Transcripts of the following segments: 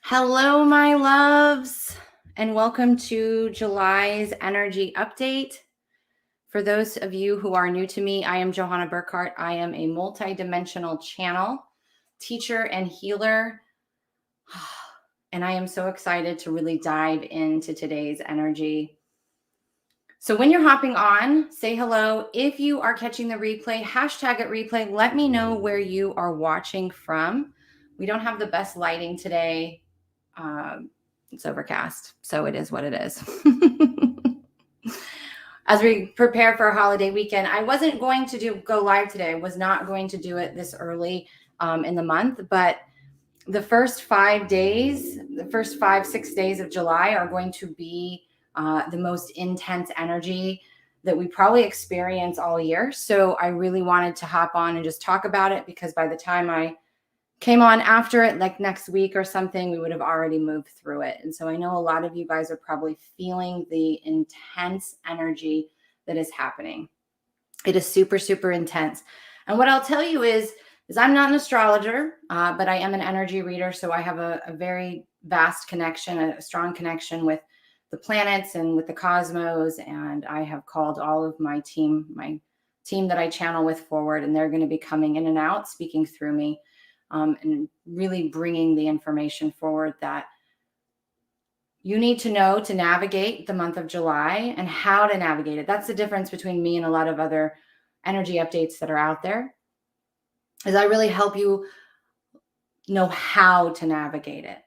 Hello, my loves, and welcome to July's energy update. For those of you who are new to me, I am Johanna Burkhardt. I am a multidimensional channel, teacher, and healer. And I am so excited to really dive into today's energy. So when you're hopping on, say hello. If you are catching the replay, hashtag it replay. Let me know where you are watching from. We don't have the best lighting today. It's overcast, so it is what it is. As we prepare for a holiday weekend, I wasn't going to go live today. I was not going to do it this early in the month, but the first 5 days, the first 5-6 days of July are going to be the most intense energy that we probably experience all year. So I really wanted to hop on and just talk about it, because by the time I came on after it, like next week or something, we would have already moved through it. And so I know a lot of you guys are probably feeling the intense energy that is happening. It is super, super intense. And what I'll tell you is I'm not an astrologer, but I am an energy reader. So I have a very vast connection, a strong connection with the planets and with the cosmos. And I have called all of my team that I channel with forward, and they're going to be coming in and out, speaking through me. And really bringing the information forward that you need to know to navigate the month of July and how to navigate it. That's the difference between me and a lot of other energy updates that are out there, is I really help you know how to navigate it.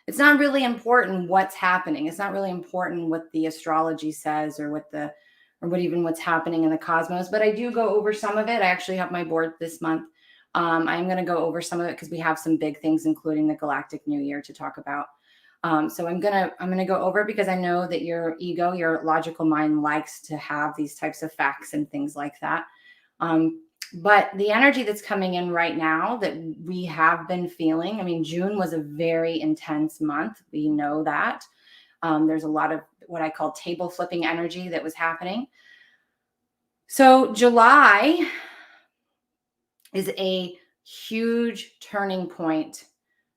It's not really important what's happening. It's not really important what the astrology says or what's happening in the cosmos, but I do go over some of it. I actually have my board this month. I'm going to go over some of it because we have some big things, including the Galactic New Year, to talk about. So I'm gonna go over it because I know that your ego, your logical mind, likes to have these types of facts and things like that. But the energy that's coming in right now that we have been feeling, I mean, June was a very intense month. We know that. There's a lot of what I call table flipping energy that was happening. So July is a huge turning point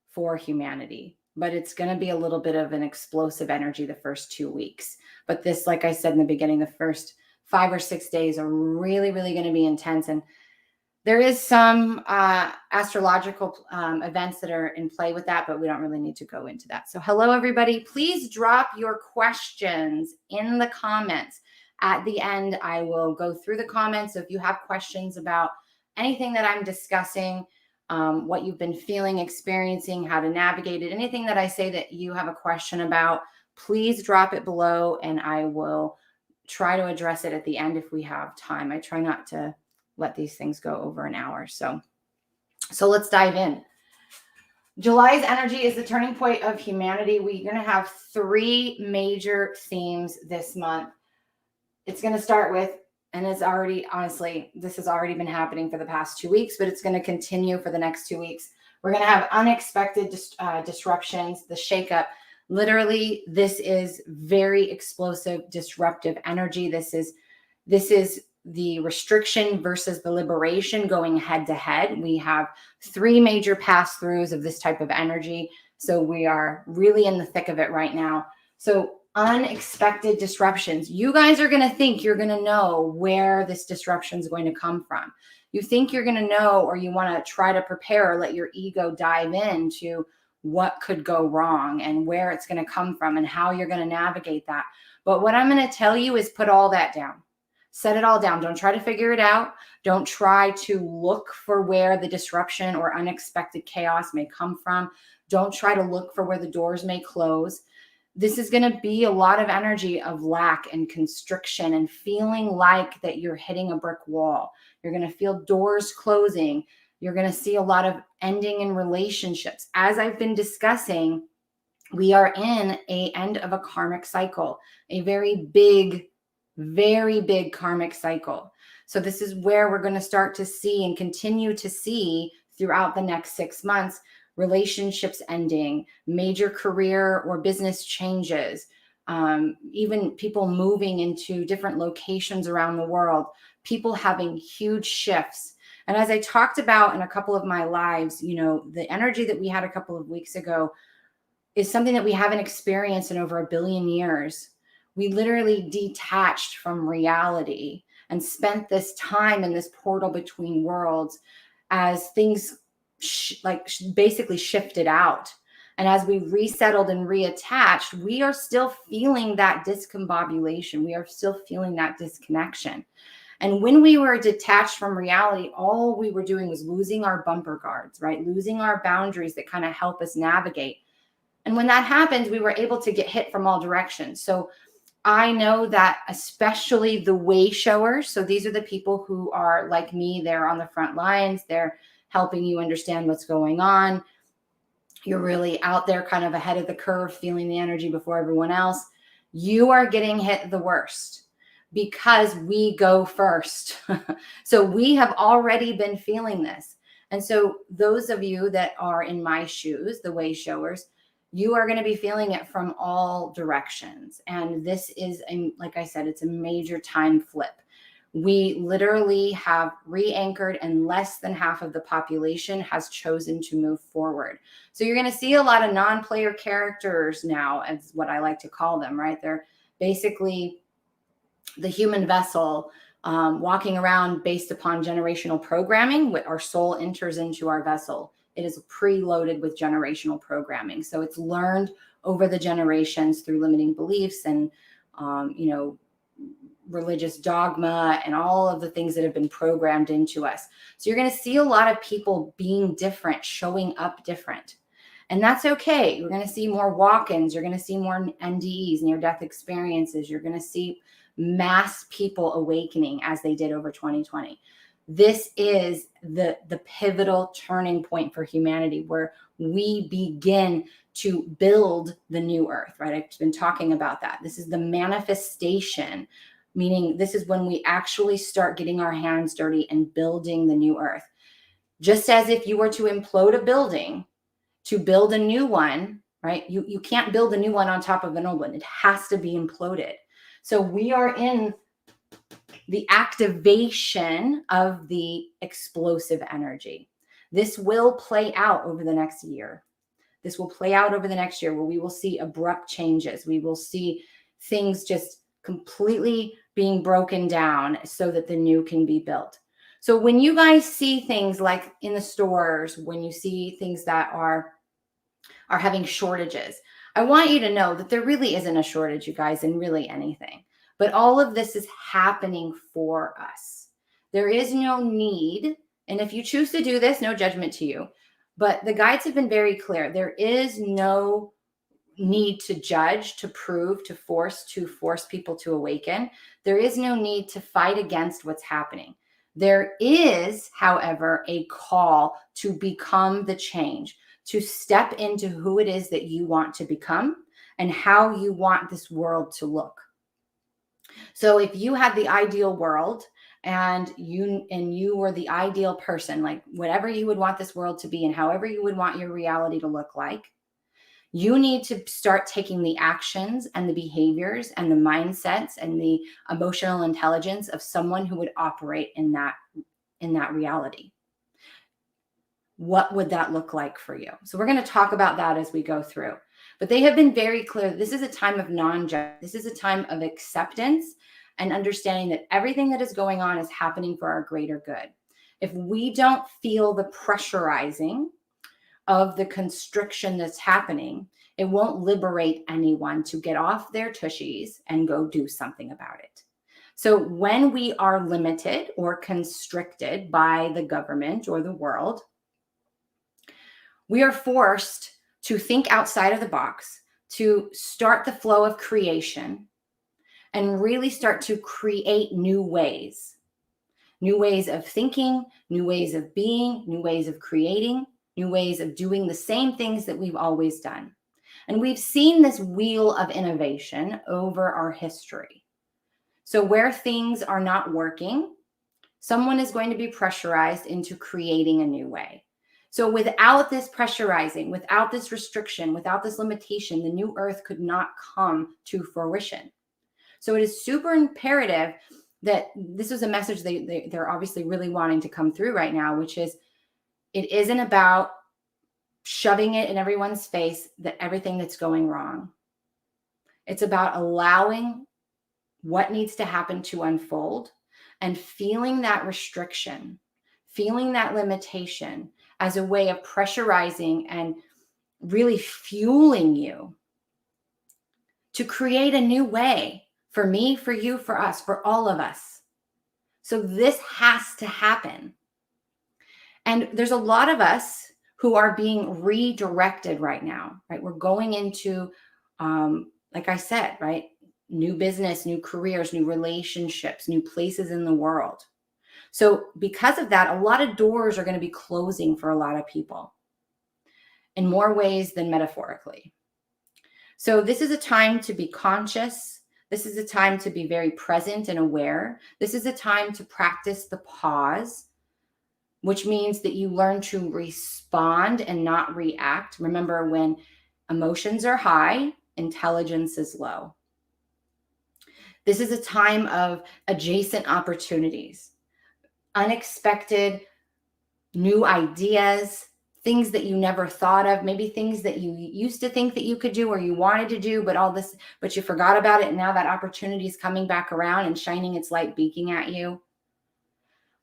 for humanity, but it's going to be a little bit of an explosive energy the first 2 weeks. But this, like I said in the beginning, the first 5 or 6 days are really, really going to be intense. And there is some astrological events that are in play with that, but we don't really need to go into that. So hello, everybody. Please drop your questions in the comments. At the end, I will go through the comments. So if you have questions about anything that I'm discussing, what you've been feeling, experiencing, how to navigate it, anything that I say that you have a question about, please drop it below and I will try to address it at the end if we have time. I try not to let these things go over an hour. So let's dive in. July's energy is the turning point of humanity. We're going to have 3 major themes this month. It's going to start with, and it's already, honestly, this has already been happening for the past 2 weeks, but it's going to continue for the next 2 weeks. We're going to have unexpected disruptions, the shakeup. Literally, this is very explosive, disruptive energy. This is the restriction versus the liberation going head to head. We have 3 major pass-throughs of this type of energy. So we are really in the thick of it right now. So unexpected disruptions. You guys are going to think you're going to know where this disruption is going to come from. You think you're going to know, or you want to try to prepare or let your ego dive into what could go wrong and where it's going to come from and how you're going to navigate that. But what I'm going to tell you is put all that down. Set it all down. Don't try to figure it out. Don't try to look for where the disruption or unexpected chaos may come from. Don't try to look for where the doors may close. This is going to be a lot of energy of lack and constriction and feeling like that you're hitting a brick wall. You're going to feel doors closing. You're going to see a lot of ending in relationships. As I've been discussing, we are in an end of a karmic cycle, a very big karmic cycle. So this is where we're going to start to see and continue to see throughout the next 6 months, relationships ending, major career or business changes, even people moving into different locations around the world, people having huge shifts. And as I talked about in a couple of my lives, you know, the energy that we had a couple of weeks ago, is something that we haven't experienced in over 1 billion years. We literally detached from reality and spent this time in this portal between worlds as things basically shifted out. And as we resettled and reattached, we are still feeling that discombobulation. We are still feeling that disconnection. And when we were detached from reality, all we were doing was losing our bumper guards, right? Losing our boundaries that kind of help us navigate. And when that happens, we were able to get hit from all directions. So I know that especially the way showers, so these are the people who are like me, they're on the front lines, they're helping you understand what's going on. You're really out there kind of ahead of the curve, feeling the energy before everyone else. You are getting hit the worst because we go first. So we have already been feeling this. And so those of you that are in my shoes, the way showers, you are going to be feeling it from all directions. And this is, like I said, it's a major time flip. We literally have re-anchored and less than half of the population has chosen to move forward. So you're going to see a lot of non-player characters now, as what I like to call them, right? They're basically the human vessel walking around based upon generational programming. Our soul enters into our vessel. It is preloaded with generational programming. So it's learned over the generations through limiting beliefs and, religious dogma and all of the things that have been programmed into us. So you're going to see a lot of people being different, showing up different. And that's okay. You're going to see more walk-ins. You're going to see more NDEs, near-death experiences. You're going to see mass people awakening as they did over 2020. This is the pivotal turning point for humanity where we begin to build the new earth, right? I've been talking about that. This is the manifestation, meaning this is when we actually start getting our hands dirty and building the new earth. Just as if you were to implode a building to build a new one, right? You can't build a new one on top of an old one. It has to be imploded. So we are in the activation of the explosive energy. This will play out over the next year. This will play out over the next year where we will see abrupt changes. We will see things just completely being broken down so that the new can be built. So when you guys see things like in the stores, when you see things that are having shortages, I want you to know that there really isn't a shortage, you guys, in really anything. But all of this is happening for us. There is no need. And if you choose to do this, no judgment to you. But the guides have been very clear. There is no need to judge, to prove, to force people to awaken. There is no need to fight against what's happening. There is, however, a call to become the change, to step into who it is that you want to become and how you want this world to look. So if you had the ideal world and you were the ideal person, like whatever you would want this world to be and however you would want your reality to look like, you need to start taking the actions and the behaviors and the mindsets and the emotional intelligence of someone who would operate in that reality. What would that look like for you? So we're going to talk about that as we go through. But they have been very clear. This is a time of non-judgment. This is a time of acceptance and understanding that everything that is going on is happening for our greater good. If we don't feel the pressurizing of the constriction that's happening, it won't liberate anyone to get off their tushies and go do something about it. So when we are limited or constricted by the government or the world, we are forced to think outside of the box, to start the flow of creation and really start to create new ways of thinking, new ways of being, new ways of creating, new ways of doing the same things that we've always done. And we've seen this wheel of innovation over our history. So where things are not working, someone is going to be pressurized into creating a new way. So without this pressurizing, without this restriction, without this limitation, the new earth could not come to fruition. So it is super imperative that this is a message they're obviously really wanting to come through right now, which is it isn't about shoving it in everyone's face that everything that's going wrong. It's about allowing what needs to happen to unfold and feeling that restriction, feeling that limitation as a way of pressurizing and really fueling you to create a new way for me, for you, for us, for all of us. So this has to happen. And there's a lot of us who are being redirected right now, right? We're going into, like I said, right? New business, new careers, new relationships, new places in the world. So because of that, a lot of doors are going to be closing for a lot of people in more ways than metaphorically. So this is a time to be conscious. This is a time to be very present and aware. This is a time to practice the pause, which means that you learn to respond and not react. Remember, when emotions are high, intelligence is low. This is a time of adjacent opportunities, unexpected new ideas, things that you never thought of, maybe things that you used to think that you could do or you wanted to do, but you forgot about it. And now that opportunity is coming back around and shining its light, beaking at you.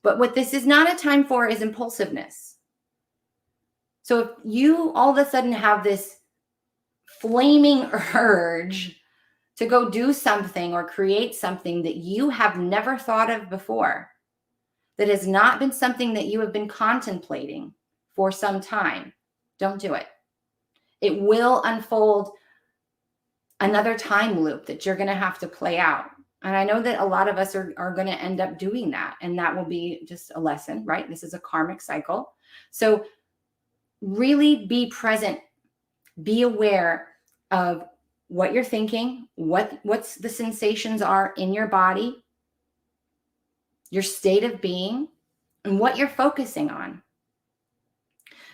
But what this is not a time for is impulsiveness. So if you all of a sudden have this flaming urge to go do something or create something that you have never thought of before, that has not been something that you have been contemplating for some time, don't do it. It will unfold another time loop that you're going to have to play out. And I know that a lot of us are going to end up doing that. And that will be just a lesson, right? This is a karmic cycle. So really be present, be aware of what you're thinking, what's the sensations are in your body, your state of being, and what you're focusing on.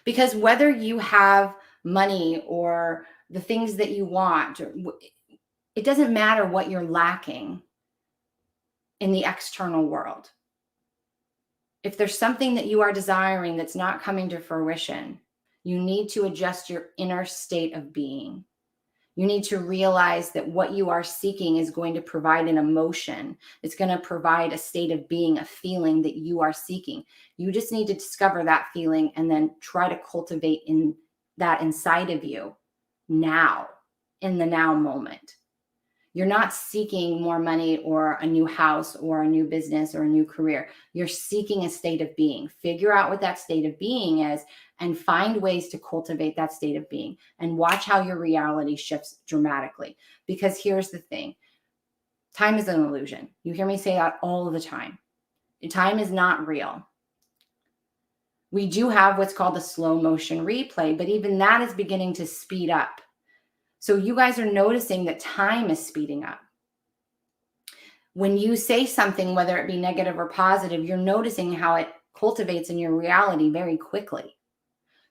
Because whether you have money or the things that you want, it doesn't matter what you're lacking in the external world. If there's something that you are desiring that's not coming to fruition, you need to adjust your inner state of being. You need to realize that what you are seeking is going to provide an emotion. It's going to provide a state of being, a feeling that you are seeking. You just need to discover that feeling and then try to cultivate in that inside of you now, in the now moment. You're not seeking more money or a new house or a new business or a new career. You're seeking a state of being. Figure out what that state of being is and find ways to cultivate that state of being and watch how your reality shifts dramatically. Because here's the thing. Time is an illusion. You hear me say that all the time. Time is not real. We do have what's called a slow motion replay, but even that is beginning to speed up. So you guys are noticing that time is speeding up. When you say something, whether it be negative or positive, you're noticing how it cultivates in your reality very quickly.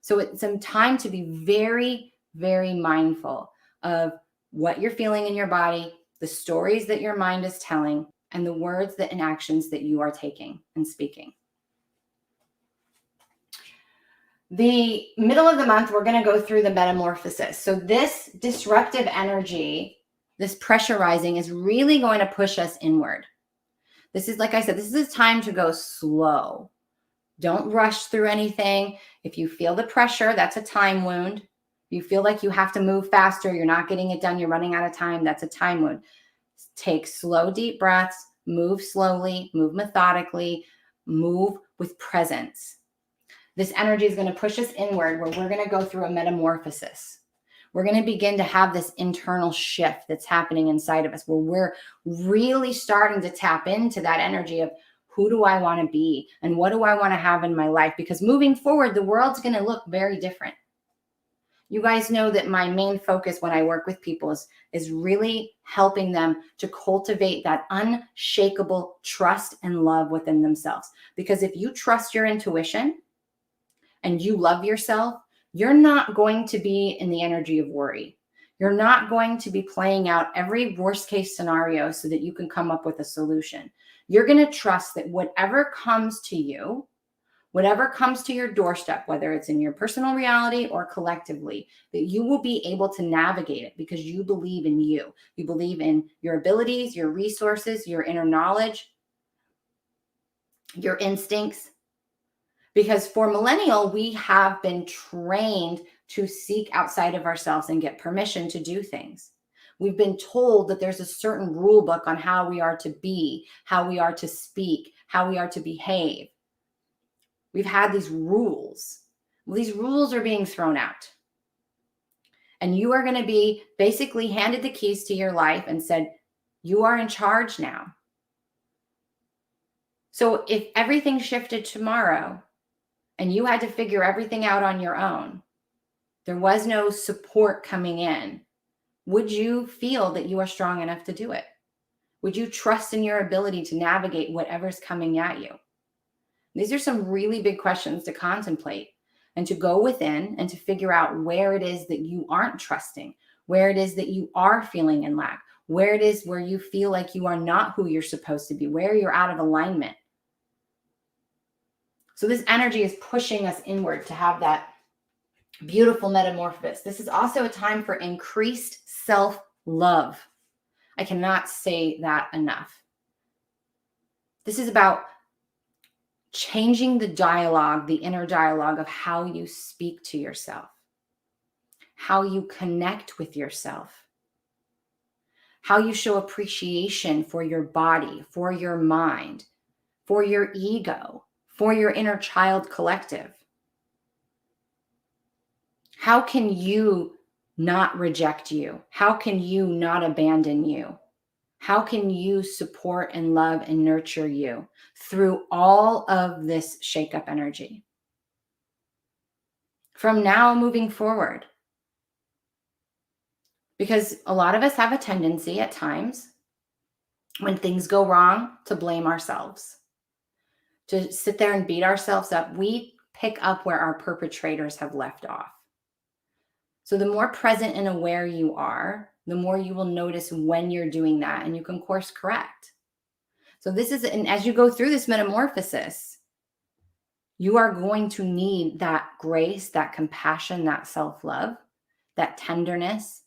So it's some time to be very, very mindful of what you're feeling in your body, the stories that your mind is telling, and the words and actions that you are taking and speaking. The middle of the month, we're going to go through the metamorphosis. So this disruptive energy, this pressurizing is really going to push us inward. This is, like I said, this is a time to go slow. Don't rush through anything. If you feel the pressure, that's a time wound. You feel like you have to move faster, you're not getting it done, you're running out of time, that's a time wound. Take slow, deep breaths, move slowly, move methodically, move with presence. This energy is going to push us inward where we're going to go through a metamorphosis. We're going to begin to have this internal shift that's happening inside of us where we're really starting to tap into that energy of who do I want to be and what do I want to have in my life? Because moving forward, the world's going to look very different. You guys know that my main focus when I work with people is really helping them to cultivate that unshakable trust and love within themselves. Because if you trust your intuition, and you love yourself, you're not going to be in the energy of worry. You're not going to be playing out every worst case scenario so that you can come up with a solution. You're going to trust that whatever comes to you whatever comes to your doorstep, whether it's in your personal reality or collectively, that you will be able to navigate it because you believe in you. You believe in your abilities, your resources, your inner knowledge, your instincts. Because for millennial, we have been trained to seek outside of ourselves and get permission to do things. We've been told that there's a certain rule book on how we are to be, how we are to speak, how we are to behave. We've had these rules. Well, these rules are being thrown out. And you are going to be basically handed the keys to your life and said, you are in charge now. So if everything shifted tomorrow and you had to figure everything out on your own, there was no support coming in, would you feel that you are strong enough to do it? Would you trust in your ability to navigate whatever's coming at you? These are some really big questions to contemplate and to go within and to figure out where it is that you aren't trusting, where it is that you are feeling in lack, where it is where you feel like you are not who you're supposed to be, where you're out of alignment. So this energy is pushing us inward to have that beautiful metamorphosis. This is also a time for increased self-love. I cannot say that enough. This is about changing the dialogue, the inner dialogue of how you speak to yourself, how you connect with yourself, how you show appreciation for your body, for your mind, for your ego, for your inner child collective. How can you not reject you? How can you not abandon you? How can you support and love and nurture you through all of this shakeup energy? From now moving forward. Because a lot of us have a tendency at times when things go wrong to blame ourselves, to sit there and beat ourselves up. We pick up where our perpetrators have left off. So the more present and aware you are, the more you will notice when you're doing that, and you can course correct. So this is, and as you go through this metamorphosis, you are going to need that grace, that compassion, that self-love, that tenderness.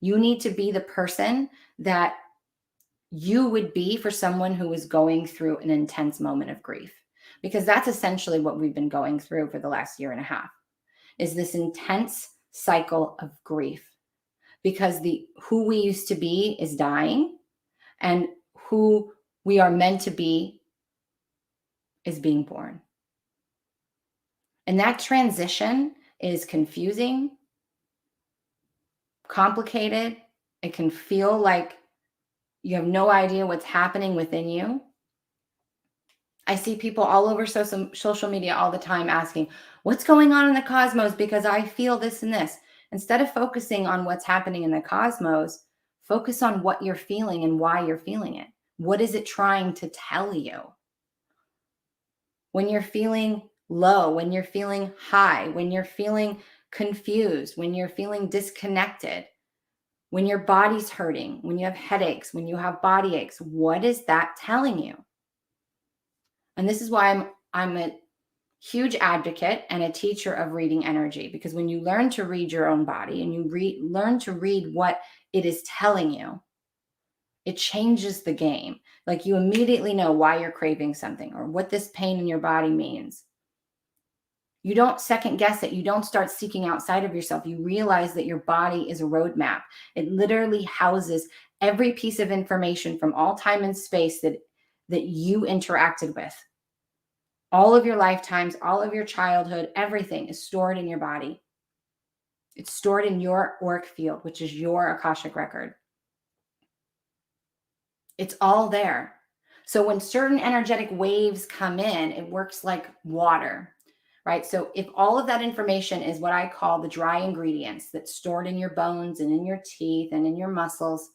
You need to be the person that you would be for someone who is going through an intense moment of grief, because that's essentially what we've been going through for the last year and a half, is this intense cycle of grief, because who we used to be is dying, and who we are meant to be is being born. And that transition is confusing, complicated. It can feel like you have no idea what's happening within you. I see people all over social media all the time asking, what's going on in the cosmos? Because I feel this and this. Instead of focusing on what's happening in the cosmos, focus on what you're feeling and why you're feeling it. What is it trying to tell you? When you're feeling low, when you're feeling high, when you're feeling confused, when you're feeling disconnected, when your body's hurting, when you have headaches, when you have body aches, what is that telling you? And this is why I'm a huge advocate and a teacher of reading energy, because when you learn to read your own body and you learn to read what it is telling you, it changes the game. Like, you immediately know why you're craving something or what this pain in your body means. You don't second guess it. You don't start seeking outside of yourself. You realize that your body is a roadmap. It literally houses every piece of information from all time and space that you interacted with. All of your lifetimes, all of your childhood, everything is stored in your body. It's stored in your auric field, which is your Akashic record. It's all there. So when certain energetic waves come in, it works like water, right? So if all of that information is what I call the dry ingredients that's stored in your bones and in your teeth and in your muscles,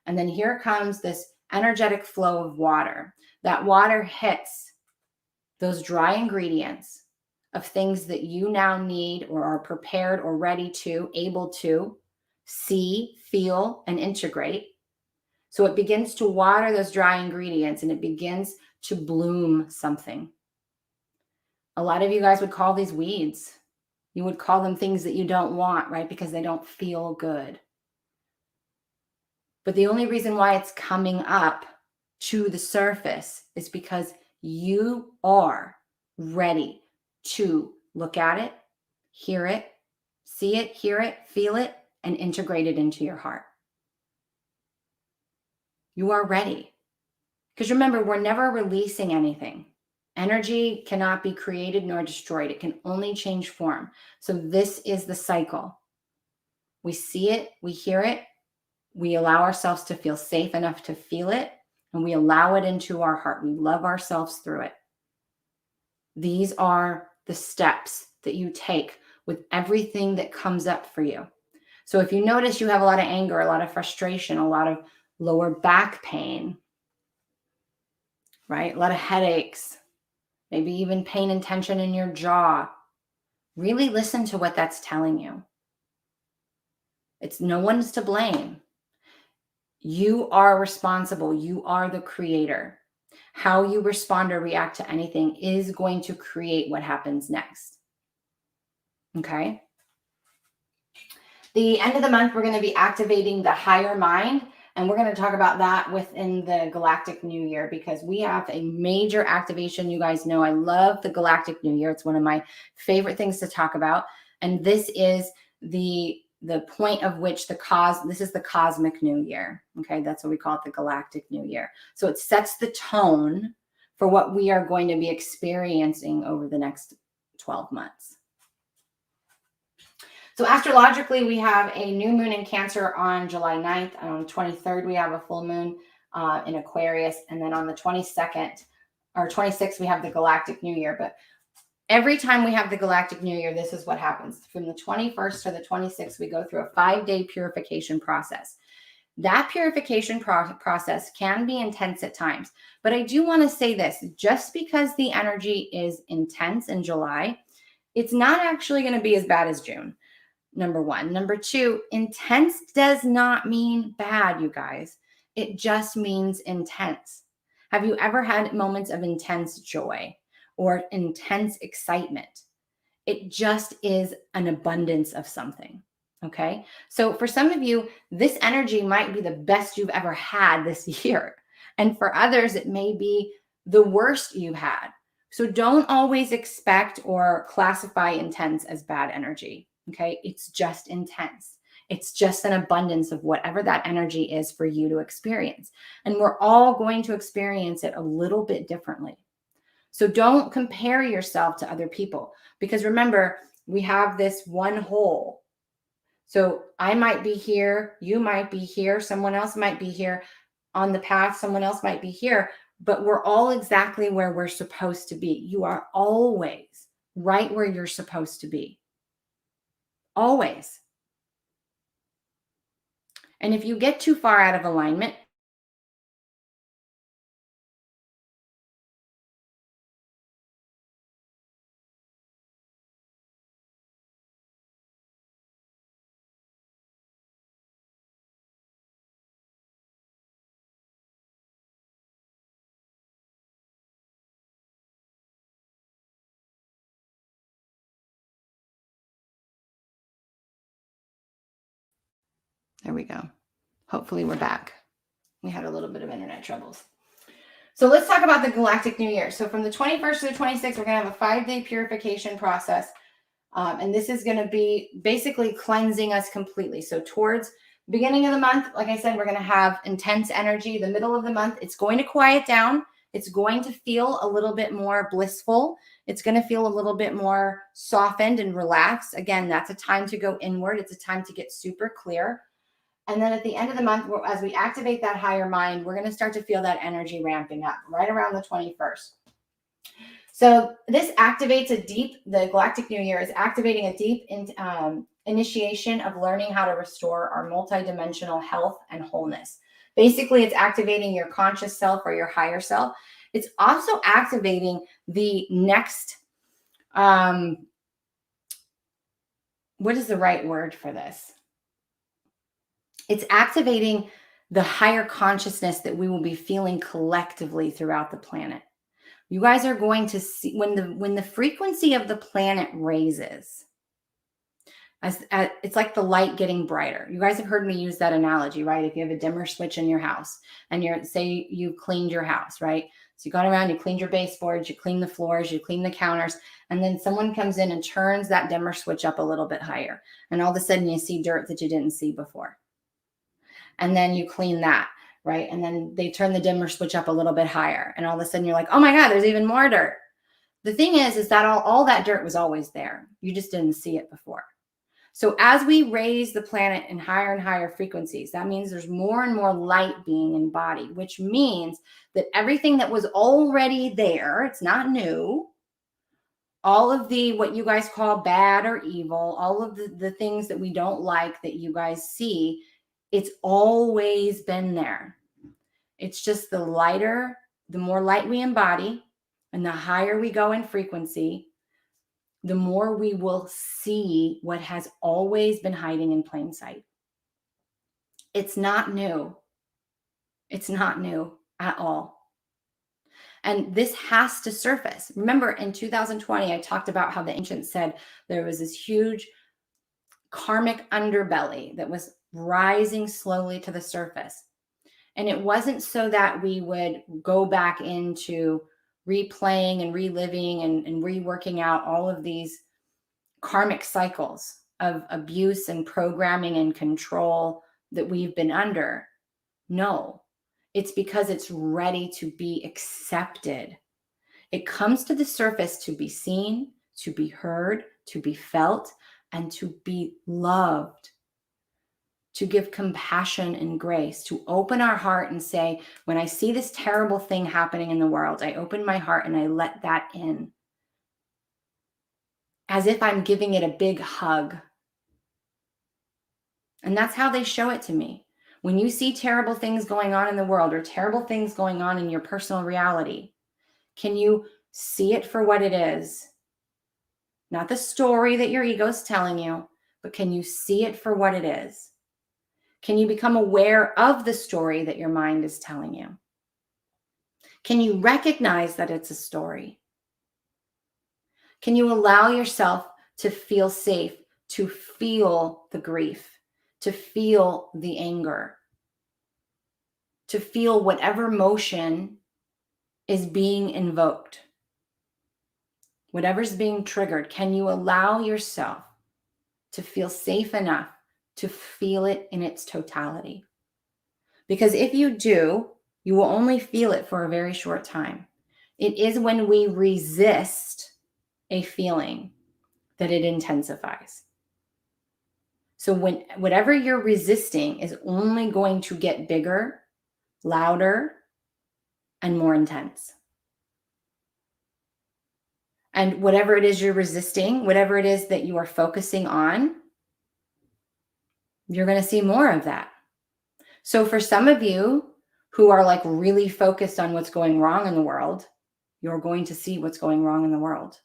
and then here comes this energetic flow of water. That water hits those dry ingredients of things that you now need or are prepared or ready to, able to see, feel, and integrate. So it begins to water those dry ingredients and it begins to bloom something. A lot of you guys would call these weeds. You would call them things that you don't want, right? Because they don't feel good. But the only reason why it's coming up to the surface is because you are ready to look at it, hear it, see it, hear it, feel it, and integrate it into your heart. You are ready. Because remember, we're never releasing anything. Energy cannot be created nor destroyed. It can only change form. So this is the cycle. We see it, we hear it, we allow ourselves to feel safe enough to feel it, and we allow it into our heart. We love ourselves through it. These are the steps that you take with everything that comes up for you. So if you notice you have a lot of anger, a lot of frustration, a lot of lower back pain, right? A lot of headaches, maybe even pain and tension in your jaw. Really listen to what that's telling you. It's no one's to blame. You are responsible. You are the creator. How you respond or react to anything is going to create what happens next. Okay? The end of the month, we're going to be activating the higher mind. And we're going to talk about that within the Galactic New Year because we have a major activation. You guys know I love the Galactic New Year. It's one of my favorite things to talk about. And this is the point of which this is the cosmic new year. Okay. That's what we call it, the Galactic New Year. So it sets the tone for what we are going to be experiencing over the next 12 months. So astrologically, we have a new moon in Cancer on July 9th. On the 23rd, we have a full moon in Aquarius. And then on the 22nd or 26th, we have the Galactic New Year. But every time we have the Galactic New Year, this is what happens. From the 21st to the 26th, we go through a 5-day purification process. That purification process can be intense at times. But I do want to say this, just because the energy is intense in July, it's not actually going to be as bad as June. Number one. Number two, intense does not mean bad, you guys. It just means intense. Have you ever had moments of intense joy or intense excitement? It just is an abundance of something. Okay. So for some of you, this energy might be the best you've ever had this year. And for others, it may be the worst you've had. So don't always expect or classify intense as bad energy. Okay. It's just intense. It's just an abundance of whatever that energy is for you to experience. And we're all going to experience it a little bit differently. So don't compare yourself to other people because remember, we have this one whole. So I might be here, you might be here, someone else might be here on the path, someone else might be here, but we're all exactly where we're supposed to be. You are always right where you're supposed to be. Always. And if you get too far out of alignment, there we go. Hopefully we're back. We had a little bit of internet troubles. So let's talk about the Galactic New Year. So from the 21st to the 26th, we're going to have a 5-day purification process. And this is going to be basically cleansing us completely. So towards the beginning of the month, like I said, we're going to have intense energy. The middle of the month, it's going to quiet down. It's going to feel a little bit more blissful. It's going to feel a little bit more softened and relaxed. Again, that's a time to go inward. It's a time to get super clear. And then at the end of the month, as we activate that higher mind, we're going to start to feel that energy ramping up right around the 21st. So this activates the Galactic New Year is activating a deep initiation of learning how to restore our multidimensional health and wholeness. Basically, it's activating your conscious self or your higher self. It's also activating the next, what is the right word for this? It's activating the higher consciousness that we will be feeling collectively throughout the planet. You guys are going to see when the frequency of the planet raises, as it's like the light getting brighter. You guys have heard me use that analogy, right? If you have a dimmer switch in your house and say you cleaned your house, right? So you got around, you cleaned your baseboards, you clean the floors, you clean the counters, and then someone comes in and turns that dimmer switch up a little bit higher. And all of a sudden you see dirt that you didn't see before. And then you clean that, right? And then they turn the dimmer switch up a little bit higher. And all of a sudden you're like, oh my God, there's even more dirt. The thing is that all that dirt was always there. You just didn't see it before. So as we raise the planet in higher and higher frequencies, that means there's more and more light being embodied, which means that everything that was already there, it's not new. All of the, what you guys call bad or evil, all of the things that we don't like that you guys see, it's always been there. It's just the lighter, the more light we embody and the higher we go in frequency, the more we will see what has always been hiding in plain sight. It's not new. It's not new at all. And this has to surface. Remember, in 2020, I talked about how the ancients said there was this huge karmic underbelly that was rising slowly to the surface. And it wasn't so that we would go back into replaying and reliving and reworking out all of these karmic cycles of abuse and programming and control that we've been under. No, it's because it's ready to be accepted. It comes to the surface to be seen, to be heard, to be felt, and to be loved. To give compassion and grace, to open our heart and say, when I see this terrible thing happening in the world, I open my heart and I let that in. As if I'm giving it a big hug. And that's how they show it to me. When you see terrible things going on in the world or terrible things going on in your personal reality, can you see it for what it is? Not the story that your ego's telling you, but can you see it for what it is? Can you become aware of the story that your mind is telling you? Can you recognize that it's a story? Can you allow yourself to feel safe, to feel the grief, to feel the anger, to feel whatever emotion is being invoked, whatever's being triggered? Can you allow yourself to feel safe enough to feel it in its totality? Because if you do, you will only feel it for a very short time. It is when we resist a feeling that it intensifies. So whatever you're resisting is only going to get bigger, louder, and more intense. And whatever it is you're resisting, whatever it is that you are focusing on, you're going to see more of that. So for some of you who are like really focused on what's going wrong in the world, you're going to see what's going wrong in the world.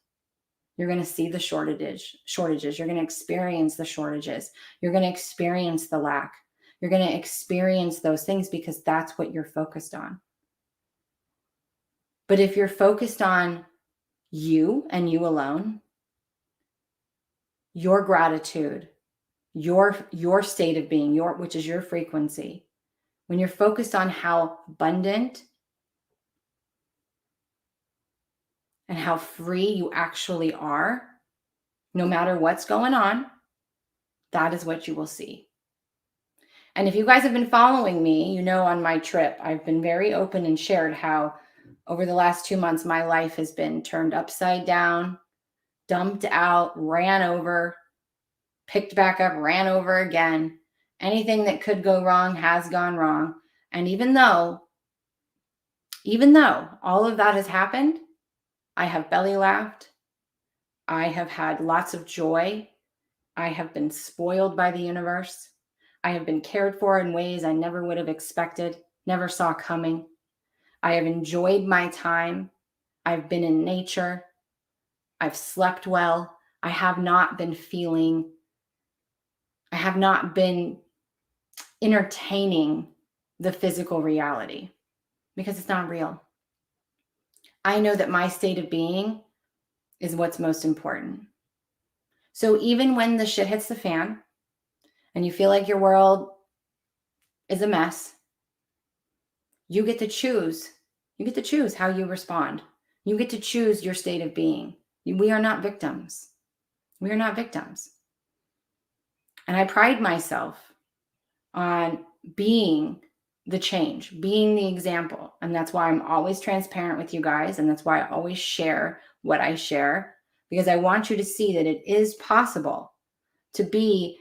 You're going to see the shortages. You're going to experience the shortages. You're going to experience the lack. You're going to experience those things because that's what you're focused on. But if you're focused on you and you alone, your gratitude, your state of being, which is your frequency, when you're focused on how abundant and how free you actually are, no matter what's going on, that is what you will see. And if you guys have been following me, you know on my trip, I've been very open and shared how over the last 2 months, my life has been turned upside down, dumped out, ran over, picked back up, ran over again. Anything that could go wrong has gone wrong. And even though all of that has happened, I have belly laughed. I have had lots of joy. I have been spoiled by the universe. I have been cared for in ways I never would have expected, never saw coming. I have enjoyed my time. I've been in nature. I've slept well. I have not been entertaining the physical reality because it's not real. I know that my state of being is what's most important. So even when the shit hits the fan and you feel like your world is a mess, you get to choose. You get to choose how you respond. You get to choose your state of being. We are not victims. We are not victims. And I pride myself on being the change, being the example. And that's why I'm always transparent with you guys. And that's why I always share what I share, because I want you to see that it is possible to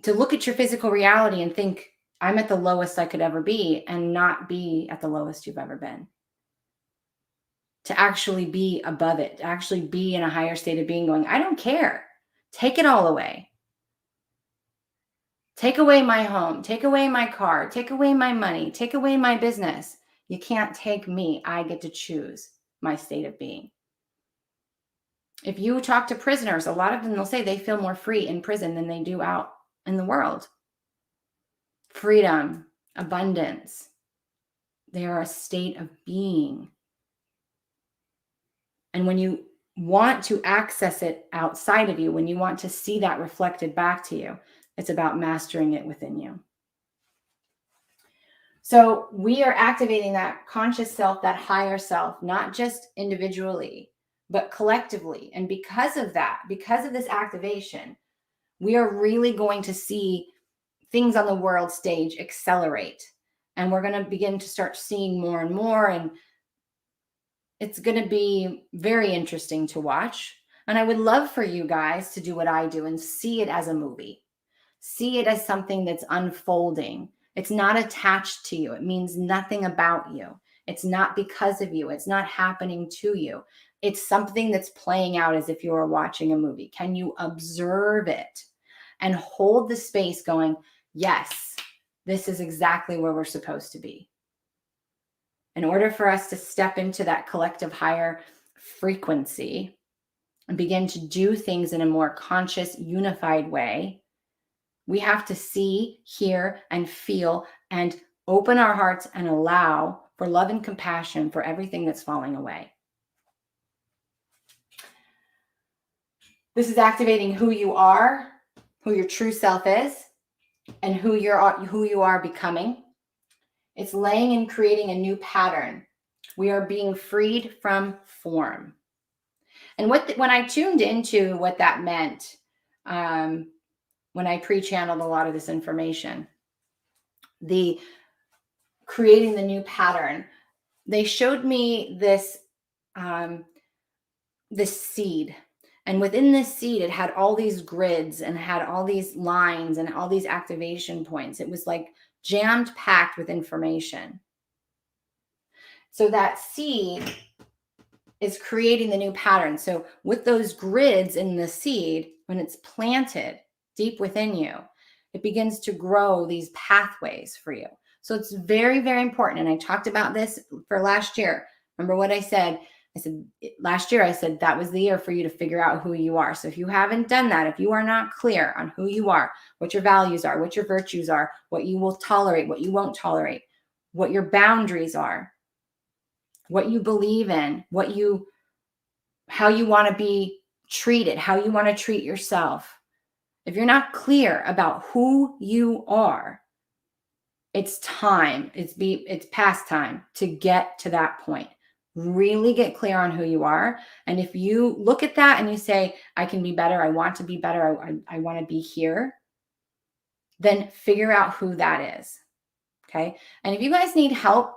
look at your physical reality and think, I'm at the lowest I could ever be, and not be at the lowest you've ever been. To actually be above it, to actually be in a higher state of being, going, I don't care. Take it all away. Take away my home, take away my car, take away my money, take away my business. You can't take me. I get to choose my state of being. If you talk to prisoners, a lot of them will say they feel more free in prison than they do out in the world. Freedom, abundance. They are a state of being. And when you want to access it outside of you, when you want to see that reflected back to you, it's about mastering it within you. So we are activating that conscious self, that higher self, not just individually, but collectively. And because of that, because of this activation, we are really going to see things on the world stage accelerate. And we're going to begin to start seeing more and more. And it's going to be very interesting to watch. And I would love for you guys to do what I do and see it as a movie. See it as something that's unfolding. It's not attached to you. It means nothing about you. It's not because of you. It's not happening to you. It's something that's playing out as if you were watching a movie. Can you observe it and hold the space going, yes, this is exactly where we're supposed to be. In order for us to step into that collective higher frequency and begin to do things in a more conscious, unified way, we have to see, hear, and feel, and open our hearts and allow for love and compassion for everything that's falling away. This is activating who you are, who your true self is, and who you are becoming. It's laying and creating a new pattern. We are being freed from form. And when I tuned into what that meant, when I pre-channeled a lot of this information, the creating the new pattern, they showed me this seed. And within this seed, it had all these grids and had all these lines and all these activation points. It was like jammed packed with information. So that seed is creating the new pattern. So with those grids in the seed, when it's planted deep within you, it begins to grow these pathways for you. So it's very, very important. And I talked about this for last year. Remember what I said? Last year, I said that was the year for you to figure out who you are. So if you haven't done that, if you are not clear on who you are, what your values are, what your virtues are, what you will tolerate, what you won't tolerate, what your boundaries are, what you believe in, how you want to be treated, how you want to treat yourself. If you're not clear about who you are, it's time. It's past time to get to that point. Really get clear on who you are. And if you look at that and you say, I can be better, I want to be better, I want to be here, then figure out who that is. Okay. And if you guys need help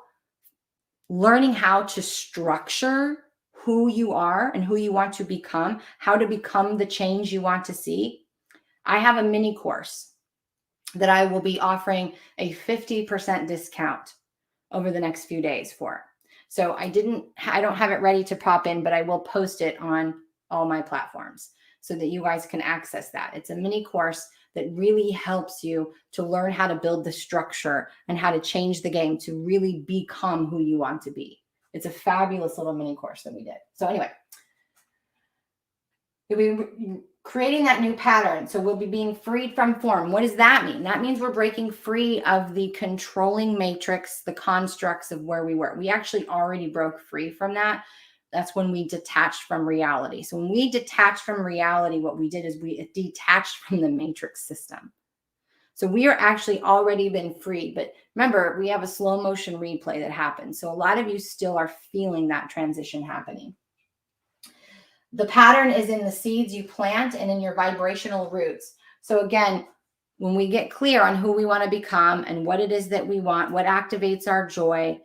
learning how to structure who you are and who you want to become, how to become the change you want to see, I have a mini course that I will be offering a 50% discount over the next few days for. So I don't have it ready to pop in, but I will post it on all my platforms so that you guys can access that. It's a mini course that really helps you to learn how to build the structure and how to change the game to really become who you want to be. It's a fabulous little mini course that we did. So anyway, creating that new pattern. So we'll be being freed from form. What does that mean? That means we're breaking free of the controlling matrix, the constructs of where we were. We actually already broke free from that. That's when we detached from reality. So when we detached from reality, what we did is we detached from the matrix system. So we are actually already been freed. But remember, we have a slow motion replay that happens. So a lot of you still are feeling that transition happening. The pattern is in the seeds you plant and in your vibrational roots. So again, when we get clear on who we want to become and what it is that we want, what activates our joy,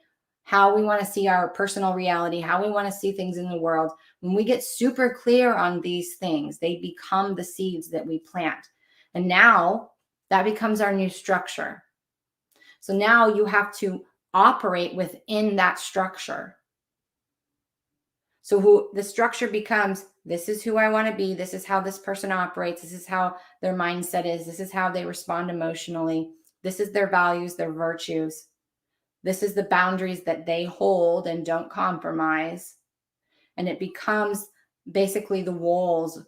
how we want to see our personal reality, how we want to see things in the world, when we get super clear on these things, they become the seeds that we plant. And now that becomes our new structure. So now you have to operate within that structure. So who the structure becomes, this is who I want to be. This is how this person operates. This is how their mindset is. This is how they respond emotionally. This is their values, their virtues. This is the boundaries that they hold and don't compromise. And it becomes basically the walls.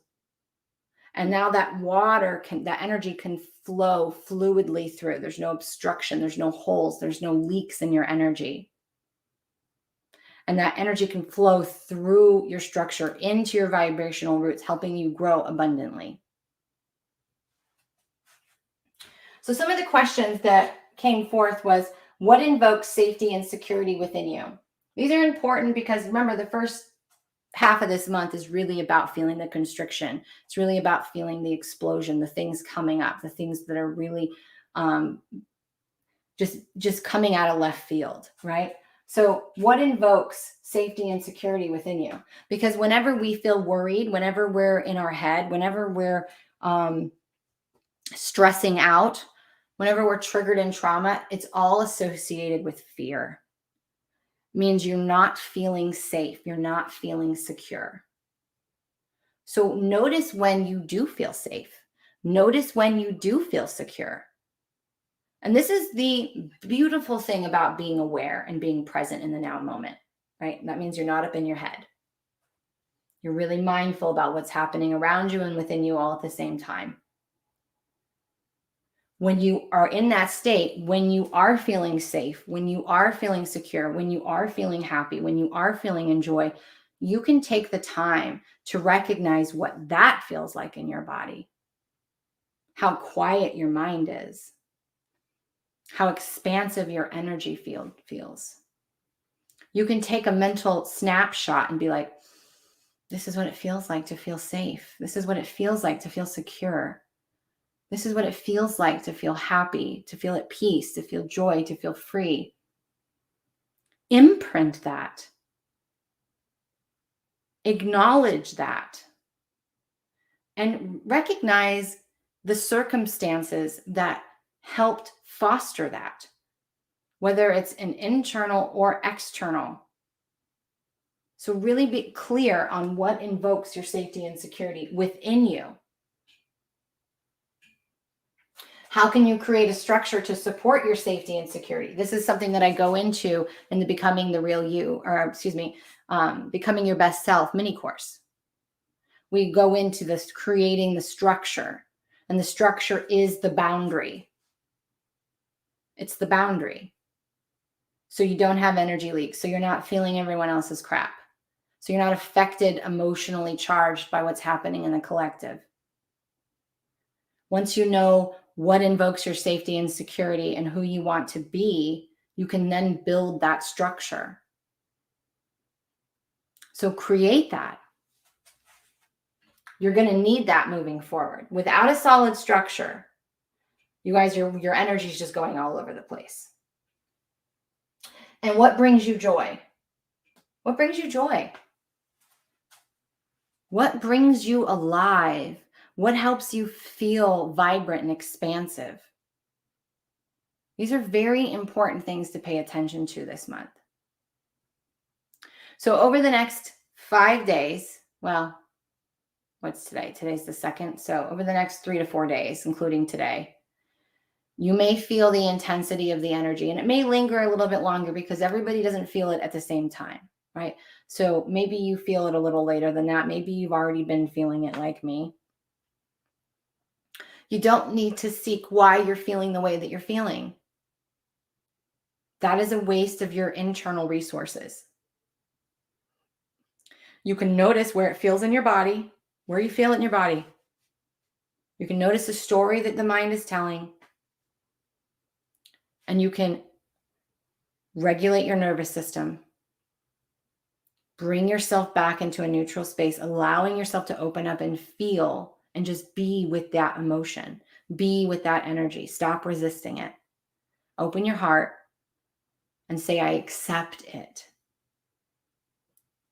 And now that that energy can flow fluidly through. There's no obstruction. There's no holes. There's no leaks in your energy. And that energy can flow through your structure into your vibrational roots, helping you grow abundantly. So some of the questions that came forth was, what invokes safety and security within you? These are important because remember, the first half of this month is really about feeling the constriction. It's really about feeling the explosion, the things coming up, the things that are really just coming out of left field, right? So what invokes safety and security within you? Because whenever we feel worried, whenever we're in our head, whenever we're stressing out, whenever we're triggered in trauma, it's all associated with fear. It means you're not feeling safe. You're not feeling secure. So notice when you do feel safe. Notice when you do feel secure. And this is the beautiful thing about being aware and being present in the now moment, right? That means you're not up in your head. You're really mindful about what's happening around you and within you all at the same time. When you are in that state, when you are feeling safe, when you are feeling secure, when you are feeling happy, when you are feeling in joy, you can take the time to recognize what that feels like in your body, how quiet your mind is, how expansive your energy field feels. You can take a mental snapshot and be like, this is what it feels like to feel safe. This is what it feels like to feel secure. This is what it feels like to feel happy, to feel at peace, to feel joy, to feel free. Imprint that. Acknowledge that. And recognize the circumstances that helped foster that, whether it's an internal or external. So really be clear on what invokes your safety and security within you. How can you create a structure to support your safety and security? This is something that I go into in the Becoming the Real You, Becoming Your Best Self mini course. We go into this creating the structure, and the structure is the boundary. It's the boundary. So you don't have energy leaks. So you're not feeling everyone else's crap. So you're not affected, emotionally charged by what's happening in the collective. Once you know what invokes your safety and security and who you want to be, you can then build that structure. So create that. You're going to need that moving forward. Without a solid structure, you guys, your energy is just going all over the place. And what brings you joy? What brings you joy? What brings you alive? What helps you feel vibrant and expansive? These are very important things to pay attention to this month. So over the next 5 days, well, what's today? Today's the 2nd. So over the next 3 to 4 days, including today, you may feel the intensity of the energy, and it may linger a little bit longer because everybody doesn't feel it at the same time, right? So maybe you feel it a little later than that. Maybe you've already been feeling it like me. You don't need to seek why you're feeling the way that you're feeling. That is a waste of your internal resources. You can notice where it feels in your body, where you feel it in your body. You can notice the story that the mind is telling. And you can regulate your nervous system. Bring yourself back into a neutral space, allowing yourself to open up and feel and just be with that emotion, be with that energy. Stop resisting it. Open your heart and say, I accept it.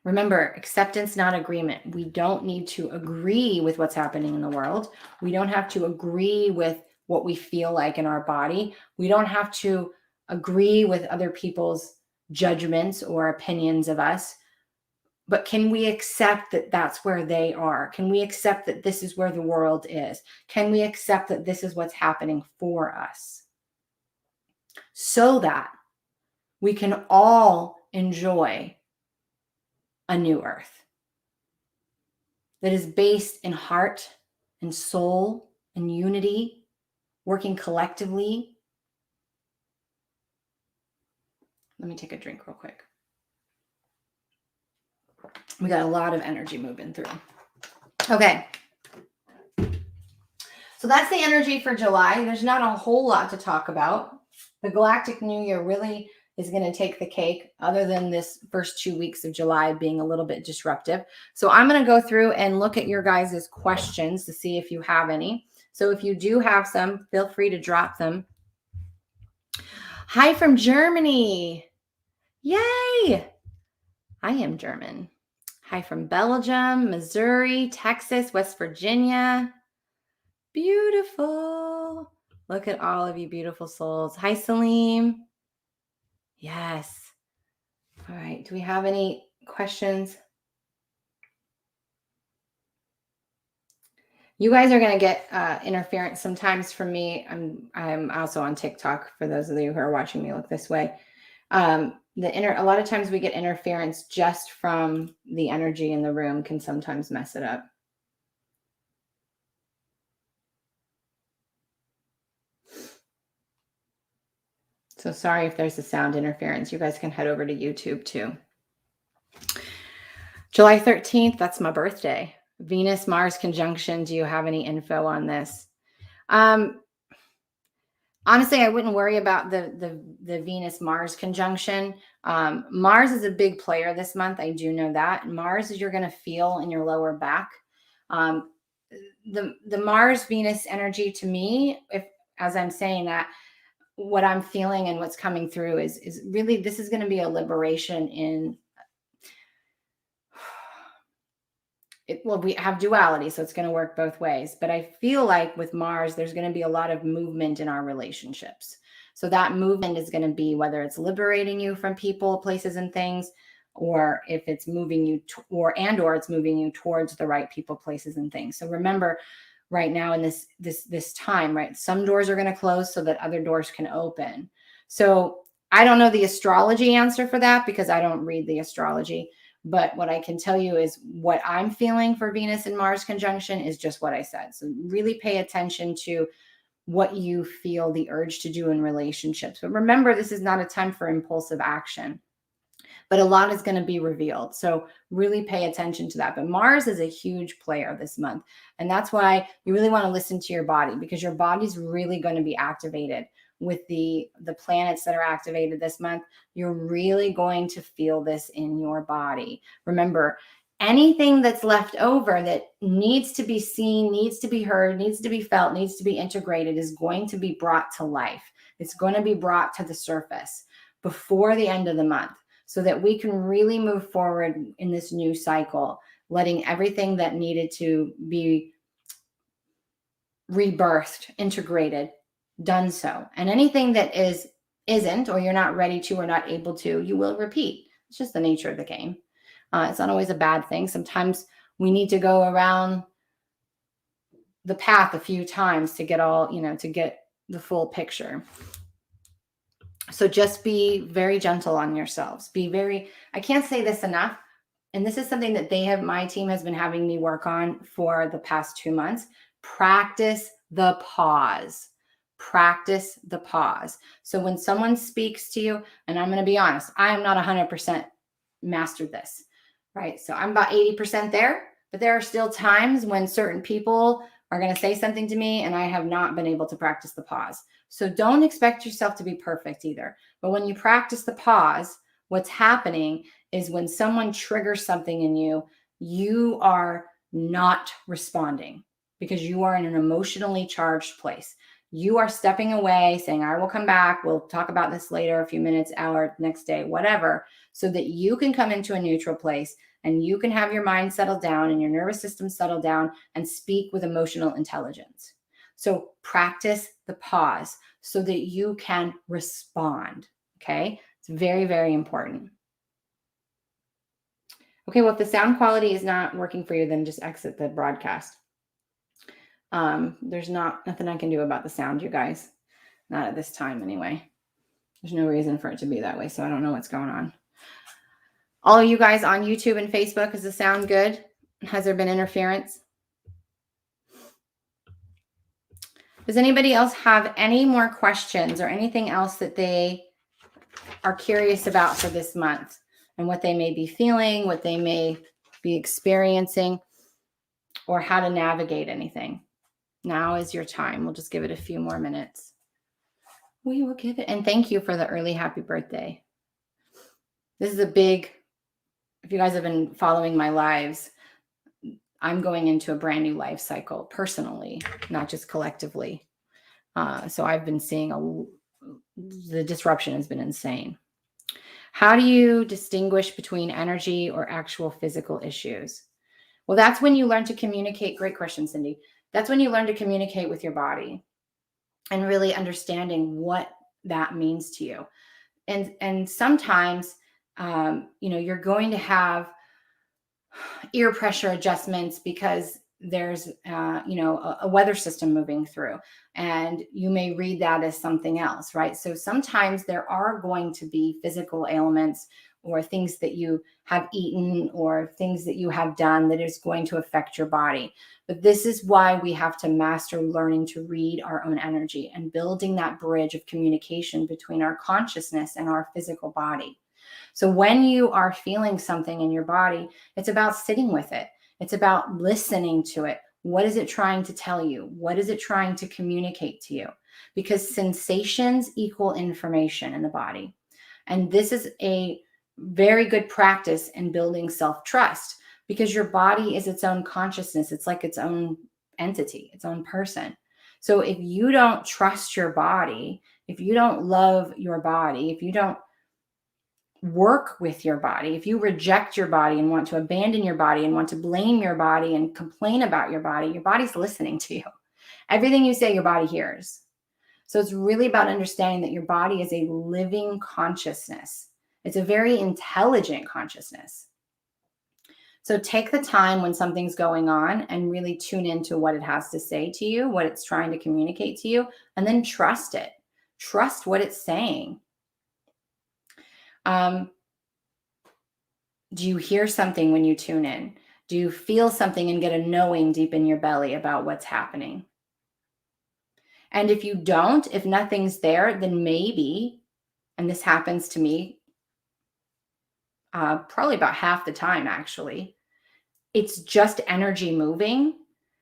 Remember, acceptance, not agreement. We don't need to agree with what's happening in the world. We don't have to agree with what we feel like in our body. We don't have to agree with other people's judgments or opinions of us. But can we accept that that's where they are? Can we accept that this is where the world is? Can we accept that this is what's happening for us? So that we can all enjoy a new earth that is based in heart and soul and unity, working collectively. Let me take a drink real quick. We got a lot of energy moving through. Okay. So that's the energy for July. There's not a whole lot to talk about. The Galactic New Year really is going to take the cake, other than this first 2 weeks of July being a little bit disruptive. So I'm going to go through and look at your guys' questions to see if you have any. So if you do have some, feel free to drop them. Hi from Germany. Yay! I am German. Hi from Belgium, Missouri, Texas, West Virginia. Beautiful. Look at all of you beautiful souls. Hi, Salim. Yes. All right. Do we have any questions? You guys are going to get interference sometimes from me. I'm also on TikTok for those of you who are watching me look this way. A lot of times we get interference just from the energy in the room can sometimes mess it up. So sorry if there's a sound interference. You guys can head over to YouTube too. July 13th, that's my birthday. Venus-Mars conjunction. Do you have any info on this? Honestly, I wouldn't worry about the Venus-Mars conjunction. Mars is a big player this month. I do know that. Mars is you're going to feel in your lower back. The Mars-Venus energy to me, as I'm saying that, what I'm feeling and what's coming through is really, this is going to be a liberation in it. Well, we have duality, so it's going to work both ways. But I feel like with Mars, there's going to be a lot of movement in our relationships. So that movement is going to be whether it's liberating you from people, places, and things, or if it's moving you or it's moving you towards the right people, places, and things. So remember, right now in this time, right, some doors are going to close so that other doors can open. So I don't know the astrology answer for that because I don't read the astrology. But what I can tell you is what I'm feeling for Venus and Mars conjunction is just what I said. So really pay attention to what you feel the urge to do in relationships. But remember, this is not a time for impulsive action, but a lot is going to be revealed. So really pay attention to that. But Mars is a huge player this month. And that's why you really want to listen to your body, because your body's really going to be activated with the planets that are activated this month. You're really going to feel this in your body. Remember, anything that's left over that needs to be seen, needs to be heard, needs to be felt, needs to be integrated is going to be brought to life. It's going to be brought to the surface before the end of the month so that we can really move forward in this new cycle, letting everything that needed to be rebirthed, integrated, done so. And anything that isn't, or you're not ready to or not able to, you will repeat. It's just the nature of the game. It's not always a bad thing. Sometimes we need to go around the path a few times to get to get the full picture. So just be very gentle on yourselves. I can't say this enough. And this is something that my team has been having me work on for the past 2 months. Practice the pause. Practice the pause. So when someone speaks to you, and I'm going to be honest, I am not 100% mastered this, right? So I'm about 80% there, but there are still times when certain people are going to say something to me and I have not been able to practice the pause. So don't expect yourself to be perfect either. But when you practice the pause, what's happening is when someone triggers something in you, you are not responding because you are in an emotionally charged place. You are stepping away, saying, I will come back. We'll talk about this later, a few minutes, hour, next day, whatever, so that you can come into a neutral place and you can have your mind settle down and your nervous system settle down and speak with emotional intelligence. So practice the pause so that you can respond. Okay. It's very, very important. Okay. Well, if the sound quality is not working for you, then just exit the broadcast. There's nothing I can do about the sound, you guys. Not at this time anyway. There's no reason for it to be that way. So I don't know what's going on. All of you guys on YouTube and Facebook, is the sound good? Has there been interference? Does anybody else have any more questions or anything else that they are curious about for this month and what they may be feeling, what they may be experiencing, or how to navigate anything? Now is your time. We'll just give it a few more minutes. We will give it. And thank you for the early happy birthday. This is a big, if you guys have been following my lives, I'm going into a brand new life cycle personally, not just collectively. So I've been seeing the disruption has been insane. How do you distinguish between energy or actual physical issues? Well, that's when you learn to communicate. Great question, Cindy. That's when you learn to communicate with your body and really understanding what that means to you. And sometimes, you're going to have ear pressure adjustments because there's, a weather system moving through, and you may read that as something else, right? So sometimes there are going to be physical ailments or things that you have eaten or things that you have done that is going to affect your body. But this is why we have to master learning to read our own energy and building that bridge of communication between our consciousness and our physical body. So when you are feeling something in your body, it's about sitting with it. It's about listening to it. What is it trying to tell you? What is it trying to communicate to you? Because sensations equal information in the body. And this is a very good practice in building self-trust because your body is its own consciousness. It's like its own entity, its own person. So if you don't trust your body, if you don't love your body, if you don't work with your body, if you reject your body and want to abandon your body and want to blame your body and complain about your body's listening to you. Everything you say, your body hears. So it's really about understanding that your body is a living consciousness. It's a very intelligent consciousness. So take the time when something's going on and really tune into what it has to say to you, what it's trying to communicate to you, and then trust it. Trust what it's saying. Do you hear something when you tune in? Do you feel something and get a knowing deep in your belly about what's happening? And if you don't, if nothing's there, then maybe, and this happens to me probably about half the time actually, it's just energy moving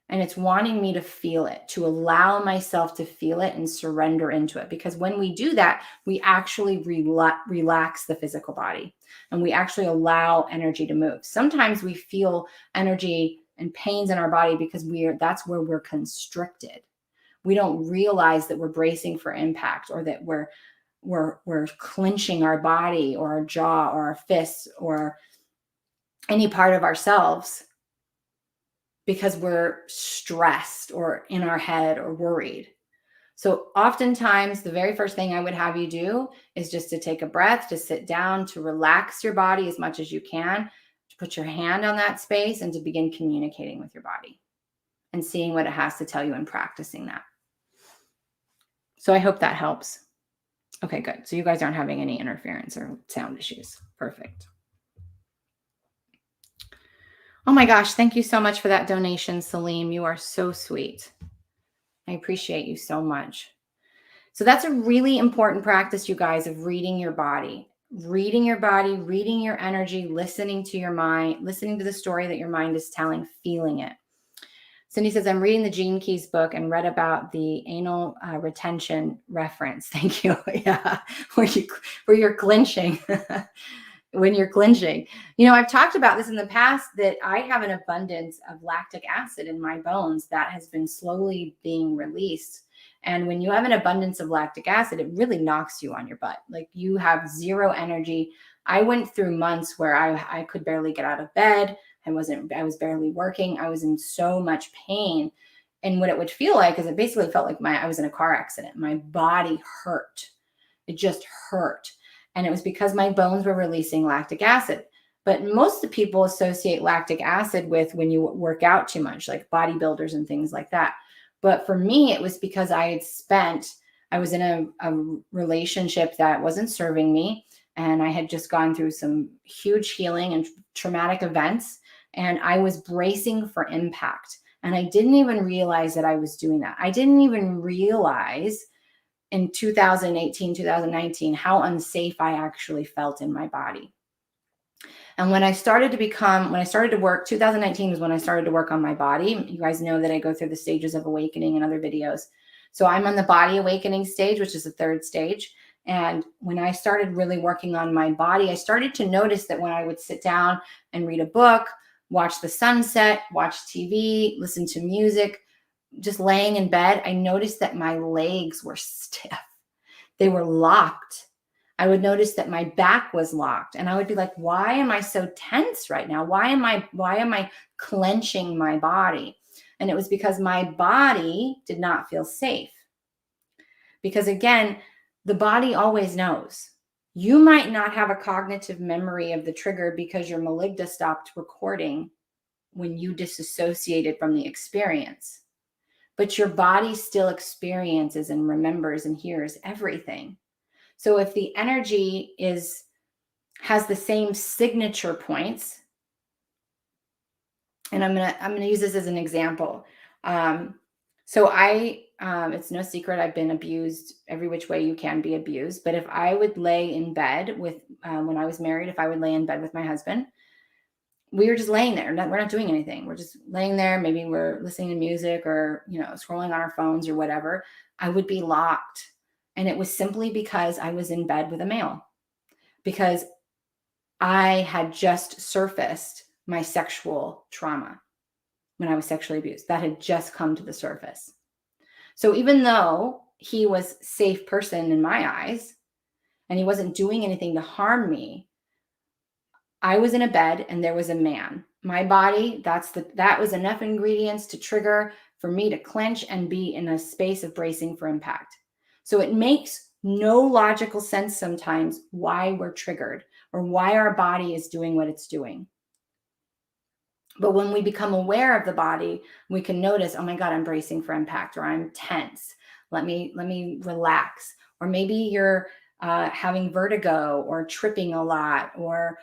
and it's wanting me to feel it, to allow myself to feel it and surrender into it. Because when we do that, we actually relax the physical body and we actually allow energy to move. Sometimes we feel energy and pains in our body because that's where we're constricted. We don't realize that we're bracing for impact or that we're clenching our body or our jaw or our fists or any part of ourselves because we're stressed or in our head or worried. So oftentimes the very first thing I would have you do is just to take a breath, to sit down, to relax your body as much as you can, to put your hand on that space and to begin communicating with your body and seeing what it has to tell you and practicing that. So I hope that helps. Okay, good. So you guys aren't having any interference or sound issues. Perfect. Oh my gosh, thank you so much for that donation, Salim. You are so sweet. I appreciate you so much. So that's a really important practice, you guys, of reading your body, reading your energy, listening to your mind, listening to the story that your mind is telling, feeling it. Cindy says, I'm reading the Gene Keys book and read about the anal retention reference. Thank you. Yeah, where you're clinching. When you're clinching. I've talked about this in the past, that I have an abundance of lactic acid in my bones that has been slowly being released. And when you have an abundance of lactic acid, it really knocks you on your butt. Like, you have zero energy. I went through months where I could barely get out of bed. I was barely working. I was in so much pain. And what it would feel like is, it basically felt like I was in a car accident. My body hurt. It just hurt. And it was because my bones were releasing lactic acid. But most of the people associate lactic acid with when you work out too much, like bodybuilders and things like that. But for me, it was because I was in a relationship that wasn't serving me. And I had just gone through some huge healing and traumatic events. And I was bracing for impact. And I didn't even realize that I was doing that. I didn't even realize in 2018, 2019, how unsafe I actually felt in my body. And when I started to work, 2019 was when I started to work on my body. You guys know that I go through the stages of awakening in other videos. So I'm on the body awakening stage, which is the third stage. And when I started really working on my body, I started to notice that when I would sit down and read a book, watch the sunset, watch TV, listen to music, just laying in bed, I noticed that my legs were stiff. They were locked. I would notice that my back was locked, and I would be like, why am I so tense right now? Why am I clenching my body? And it was because my body did not feel safe. Because again, the body always knows. You might not have a cognitive memory of the trigger because your amygdala stopped recording when you disassociated from the experience. But your body still experiences and remembers and hears everything. So if the energy has the same signature points, and I'm gonna use this as an example. It's no secret I've been abused every which way you can be abused. But if I would lay in bed when I was married, if I would lay in bed with my husband, we were just laying there. We're not doing anything. We're just laying there. Maybe we're listening to music or, scrolling on our phones or whatever. I would be locked. And it was simply because I was in bed with a male, because I had just surfaced my sexual trauma when I was sexually abused. That had just come to the surface. So even though he was a safe person in my eyes and he wasn't doing anything to harm me, I was in a bed and there was a man. My body, that was enough ingredients to trigger for me to clench and be in a space of bracing for impact. So it makes no logical sense sometimes why we're triggered or why our body is doing what it's doing. But when we become aware of the body, we can notice, oh my God, I'm bracing for impact, or I'm tense. Let me relax. Or maybe you're having vertigo or tripping a lot, or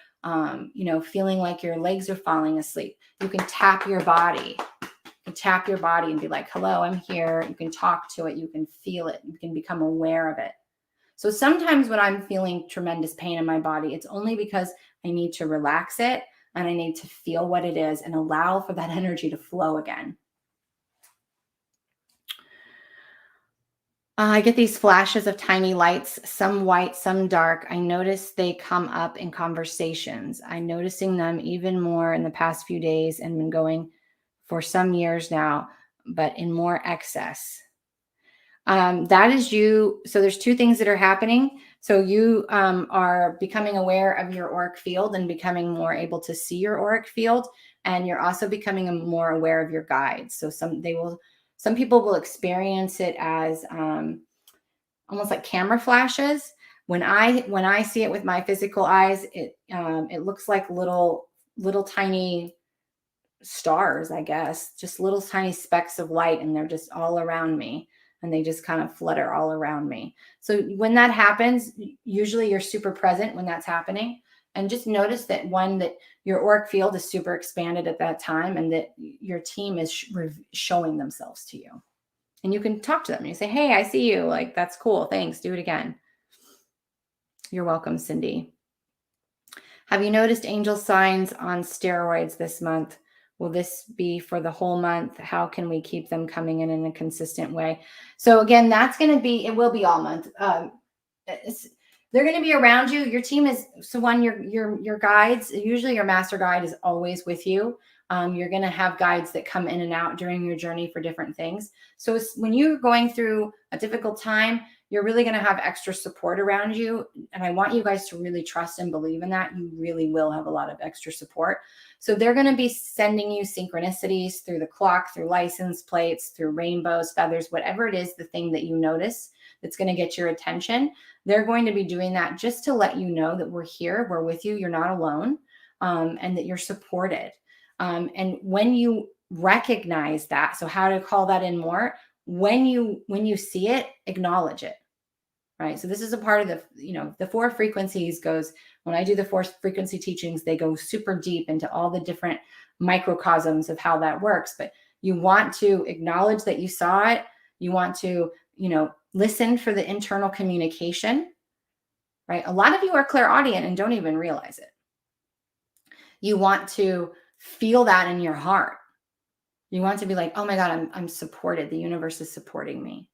feeling like your legs are falling asleep. You can tap your body. You can tap your body and be like, hello, I'm here. You can talk to it. You can feel it. You can become aware of it. So sometimes when I'm feeling tremendous pain in my body, it's only because I need to relax it and I need to feel what it is and allow for that energy to flow again. I get these flashes of tiny lights, some white, some dark. I notice they come up in conversations. I'm noticing them even more in the past few days and been going for some years now, but in more excess. That is you. So there's two things that are happening. So you are becoming aware of your auric field and becoming more able to see your auric field. And you're also becoming more aware of your guides. So some people will experience it as almost like camera flashes. When I see it with my physical eyes, it looks like little tiny stars, I guess, just little tiny specks of light, and they're just all around me. And they just kind of flutter all around me. So when that happens, usually you're super present when that's happening. And just notice that that your auric field is super expanded at that time, and that your team is showing themselves to you. And you can talk to them. You say, hey, I see you. Like, that's cool. Thanks. Do it again. You're welcome, Cindy. Have you noticed angel signs on steroids this month? Will this be for the whole month? How can we keep them coming in a consistent way? So again, that's going to be, it will be all month. They're going to be around you. Your team is, so one, your guides, usually your master guide is always with you. You're going to have guides that come in and out during your journey for different things. So when you're going through a difficult time, you're really going to have extra support around you. And I want you guys to really trust and believe in that. You really will have a lot of extra support. So they're going to be sending you synchronicities through the clock, through license plates, through rainbows, feathers, whatever it is, the thing that you notice that's going to get your attention. They're going to be doing that just to let you know that we're here, we're with you, you're not alone, and that you're supported. And when you recognize that, so how to call that in more, when you see it, acknowledge it. Right. So this is a part of the 4 frequencies goes, when I do the 4 frequency teachings, they go super deep into all the different microcosms of how that works. But you want to acknowledge that you saw it. You want to, listen for the internal communication, right? A lot of you are clairaudient and don't even realize it. You want to feel that in your heart. You want to be like, oh my God, I'm supported. The universe is supporting me.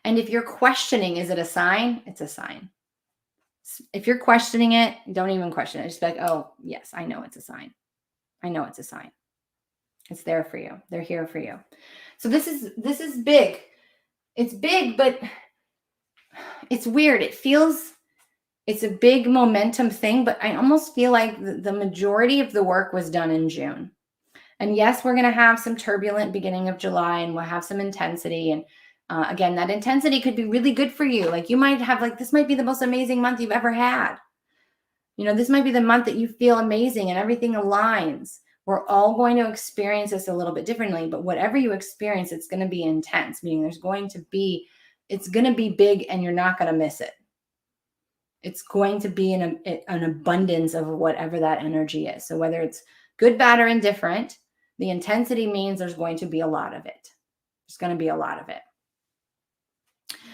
And if you're questioning, is it a sign? It's a sign. If you're questioning it, don't even question it. Just be like, oh, yes, I know it's a sign. I know it's a sign. It's there for you. They're here for you. So this is big. It's big, but it's weird. It's a big momentum thing, but I almost feel like the majority of the work was done in June. And yes, we're going to have some turbulent beginning of July, and we'll have some intensity. And again, that intensity could be really good for you. Like you might have this might be the most amazing month you've ever had. This might be the month that you feel amazing and everything aligns. We're all going to experience this a little bit differently, but whatever you experience, it's going to be intense, meaning it's going to be big and you're not going to miss it. It's going to be an abundance of whatever that energy is. So whether it's good, bad, or indifferent, the intensity means there's going to be a lot of it. There's going to be a lot of it.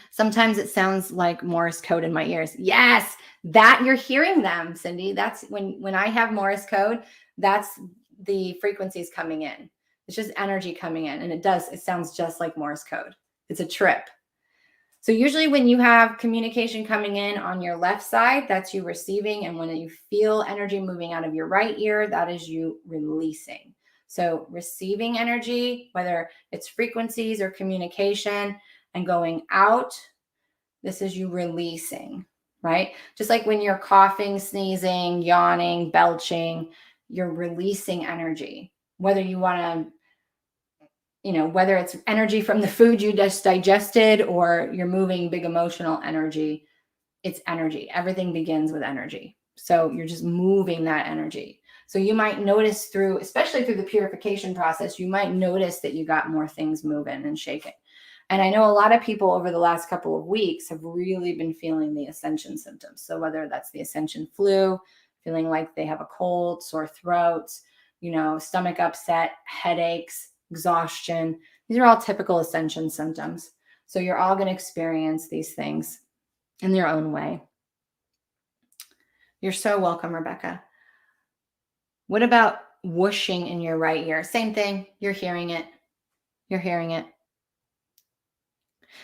Sometimes it sounds like Morse code in my ears. Yes, that you're hearing them, Cindy. That's when I have Morse code, that's the frequencies coming in. It's just energy coming in. And it sounds just like Morse code. It's a trip. So usually when you have communication coming in on your left side, that's you receiving. And when you feel energy moving out of your right ear, that is you releasing. So receiving energy, whether it's frequencies or communication, and going out, this is you releasing, right? Just like when you're coughing, sneezing, yawning, belching, you're releasing energy. Whether you want to, whether it's energy from the food you just digested or you're moving big emotional energy, it's energy. Everything begins with energy. So you're just moving that energy. So you might notice especially through the purification process, you might notice that you got more things moving and shaking. And I know a lot of people over the last couple of weeks have really been feeling the Ascension symptoms. So whether that's the Ascension flu, feeling like they have a cold, sore throats, stomach upset, headaches, exhaustion. These are all typical Ascension symptoms. So you're all going to experience these things in their own way. You're so welcome, Rebecca. What about whooshing in your right ear? Same thing. You're hearing it. You're hearing it.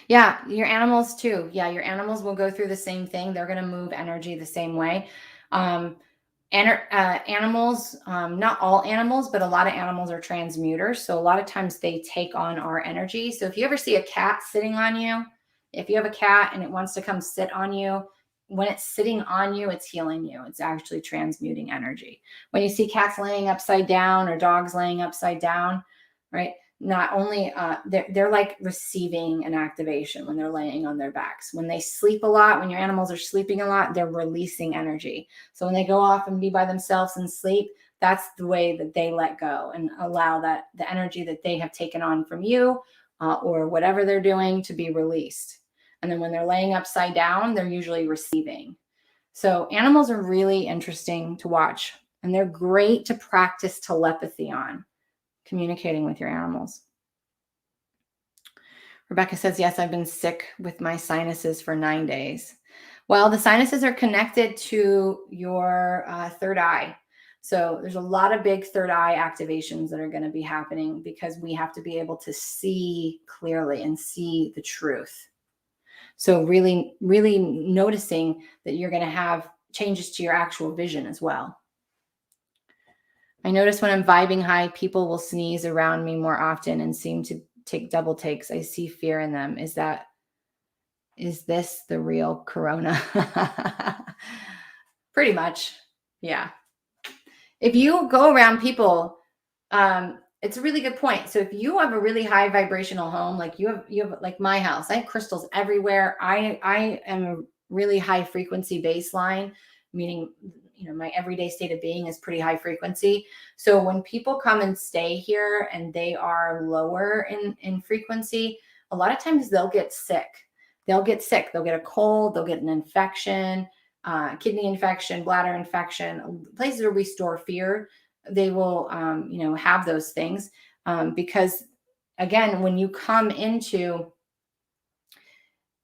Yeah, your animals too. Yeah, your animals will go through the same thing. They're going to move energy the same way. Animals, not all animals, but a lot of animals are transmuters. So a lot of times they take on our energy. So if you ever see a cat sitting on you, if you have a cat and it wants to come sit on you, when it's sitting on you, it's healing you. It's actually transmuting energy. When you see cats laying upside down or dogs laying upside down, right? Not only they're like receiving an activation when they're laying on their backs. When they sleep a lot, when your animals are sleeping a lot, they're releasing energy. So when they go off and be by themselves and sleep, that's the way that they let go and allow that the energy that they have taken on from you or whatever they're doing to be released. And then when they're laying upside down, they're usually receiving. So animals are really interesting to watch, and they're great to practice telepathy on. Communicating with your animals. Rebecca says, yes, I've been sick with my sinuses for 9 days. Well, the sinuses are connected to your third eye. So there's a lot of big third eye activations that are going to be happening because we have to be able to see clearly and see the truth. So really, really noticing that you're going to have changes to your actual vision as well. I notice when I'm vibing high, people will sneeze around me more often and seem to take double takes. I see fear in them. Is this the real corona? Pretty much. Yeah. If you go around people, it's a really good point. So if you have a really high vibrational home, like you have like my house, I have crystals everywhere. I am a really high frequency baseline, meaning, my everyday state of being is pretty high frequency. So when people come and stay here and they are lower in frequency, a lot of times they'll get sick. They'll get a cold, they'll get an infection, kidney infection, bladder infection, places where we store fear. They will, have those things because, again, when you come into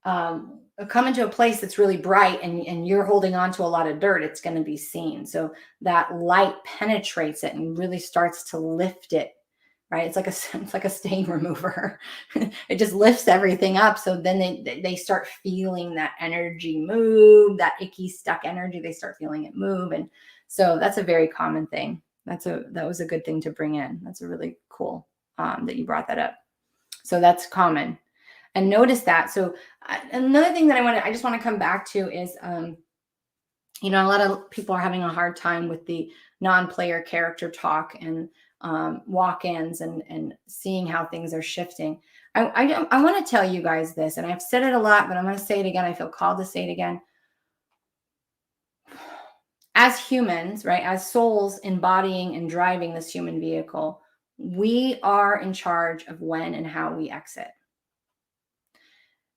a place that's really bright and you're holding on to a lot of dirt, it's going to be seen. So that light penetrates it and really starts to lift it. Right? It's like a stain remover. It just lifts everything up. So then they start feeling that energy move, that icky stuck energy. They start feeling it move, and so that's a very common thing. That was a good thing to bring in. That's a really cool that you brought that up. So that's common, and notice that. So another thing that I just want to come back to is, a lot of people are having a hard time with the non-player character talk and walk-ins and seeing how things are shifting. I want to tell you guys this, and I've said it a lot, but I'm going to say it again. I feel called to say it again. As humans, right, as souls embodying and driving this human vehicle, we are in charge of when and how we exit.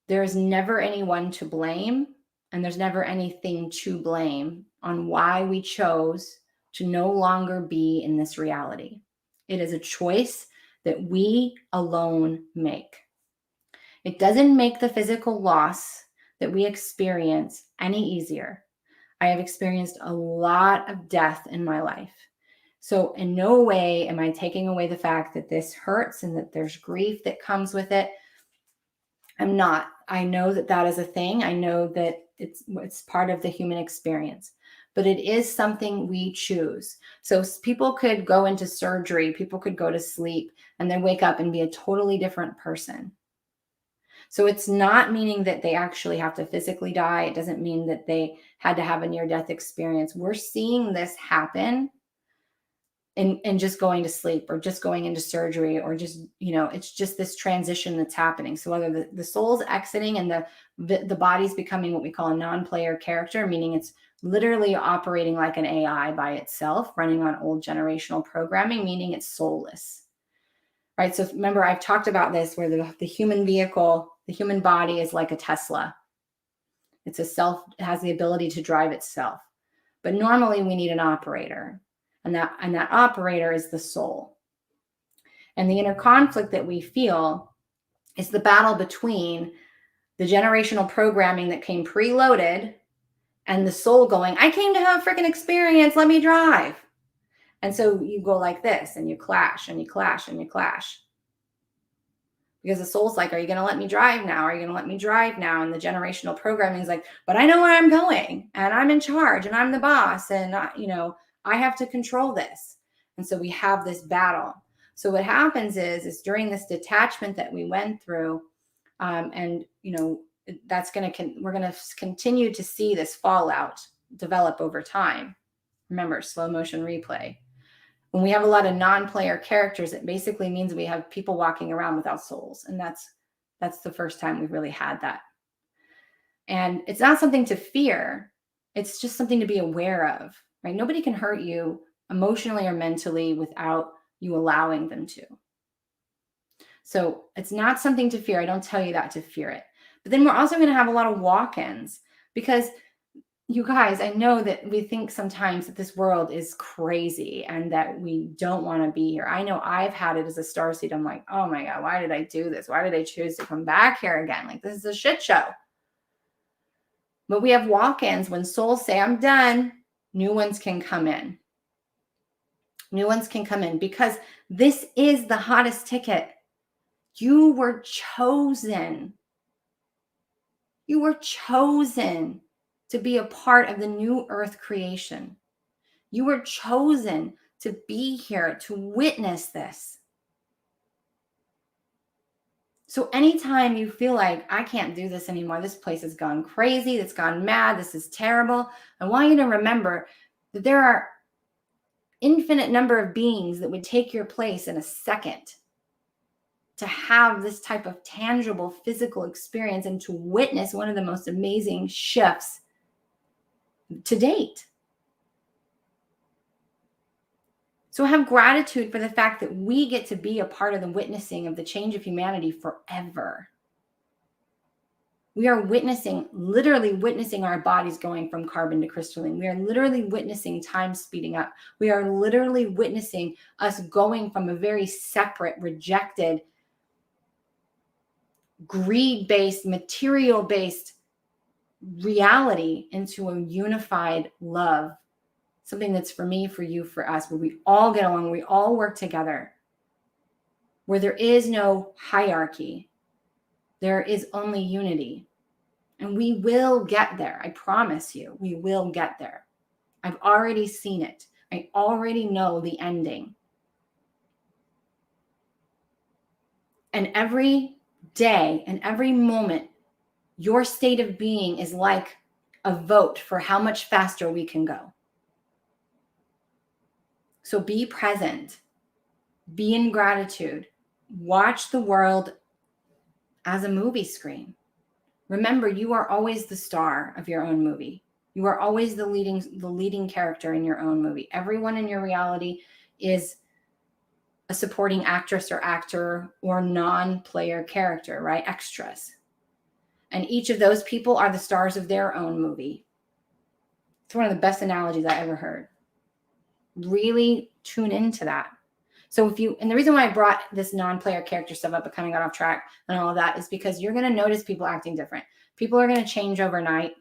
There is never anyone to blame, and there's never anything to blame on why we chose to no longer be in this reality. It is a choice that we alone make. It doesn't make the physical loss that we experience any easier. I have experienced a lot of death in my life. So in no way am I taking away the fact that this hurts and that there's grief that comes with it. I'm not. I know that is a thing. I know that it's part of the human experience, but it is something we choose. So people could go into surgery, people could go to sleep, and then wake up and be a totally different person. So it's not meaning that they actually have to physically die. It doesn't mean that they had to have a near-death experience. We're seeing this happen in just going to sleep or just going into surgery or just, it's just this transition that's happening. So whether the soul's exiting and the body's becoming what we call a non-player character, meaning it's literally operating like an AI by itself, running on old generational programming, meaning it's soulless. Right. So remember, I've talked about this where the human vehicle, the human body is like a Tesla. It has the ability to drive itself. But normally we need an operator. And that operator is the soul. And the inner conflict that we feel is the battle between the generational programming that came preloaded and the soul going, I came to have a freaking experience. Let me drive. And so you go like this and you clash and you clash and you clash. Because the soul's like, are you going to let me drive now? Are you going to let me drive now? And the generational programming is like, but I know where I'm going and I'm in charge and I'm the boss and, I have to control this. And so we have this battle. So what happens is during this detachment that we went through, we're going to continue to see this fallout develop over time. Remember, slow motion replay. When we have a lot of non-player characters, it basically means we have people walking around without souls. And that's the first time we've really had that. And it's not something to fear. It's just something to be aware of, right? Nobody can hurt you emotionally or mentally without you allowing them to. So it's not something to fear. I don't tell you that to fear it. But then we're also going to have a lot of walk-ins because you guys, I know that we think sometimes that this world is crazy and that we don't want to be here. I know I've had it as a starseed. I'm like, oh my God, why did I do this? Why did I choose to come back here again? Like, this is a shit show. But we have walk-ins. When souls say, I'm done, new ones can come in. New ones can come in because this is the hottest ticket. You were chosen. You were chosen to be a part of the new earth creation. You were chosen to be here to witness this. So anytime you feel like, I can't do this anymore, this place has gone crazy, it's gone mad, this is terrible, I want you to remember that there are infinite number of beings that would take your place in a second to have this type of tangible physical experience and to witness one of the most amazing shifts to date. So have gratitude for the fact that we get to be a part of the witnessing of the change of humanity forever. We are witnessing, literally witnessing our bodies going from carbon to crystalline. We are literally witnessing time speeding up. We are literally witnessing us going from a very separate, rejected, greed-based, material-based reality into a unified love. Something that's for me, for you, for us, where we all get along, we all work together, where there is no hierarchy. There is only unity. And we will get there. I promise you, we will get there. I've already seen it. I already know the ending. And every day and every moment, your state of being is like a vote for how much faster we can go. So be present, be in gratitude, watch the world as a movie screen. Remember, you are always the star of your own movie. You are always the leading character in your own movie. Everyone in your reality is a supporting actress or actor or non-player character, right? Extras. And each of those people are the stars of their own movie. It's one of the best analogies I ever heard. Really tune into that. So and the reason why I brought this non-player character stuff up, but kind of got off track and all of that, is because you're going to notice people acting different. People are going to change overnight.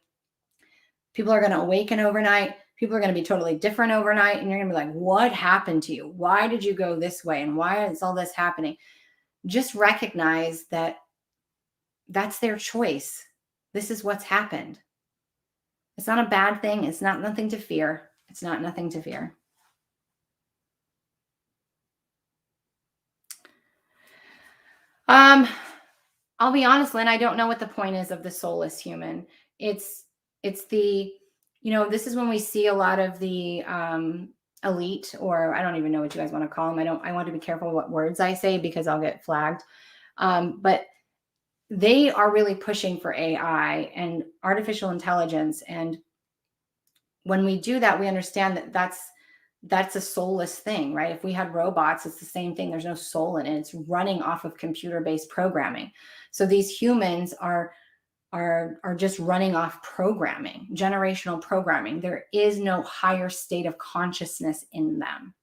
People are going to awaken overnight. People are going to be totally different overnight. And you're going to be like, what happened to you? Why did you go this way? And why is all this happening? Just recognize that that's their choice. This is what's happened. It's not a bad thing. It's not nothing to fear. It's not nothing to fear. I'll be honest, Lynn, I don't know what the point is of the soulless human. It's the, this is when we see a lot of the elite, or I don't even know what you guys want to call them. I want to be careful what words I say because I'll get flagged. But they are really pushing for AI and artificial intelligence. And when we do that, we understand that that's a soulless thing, right? If we had robots, it's the same thing. There's no soul in it. It's running off of computer-based programming. So these humans are just running off programming, generational programming. There is no higher state of consciousness in them.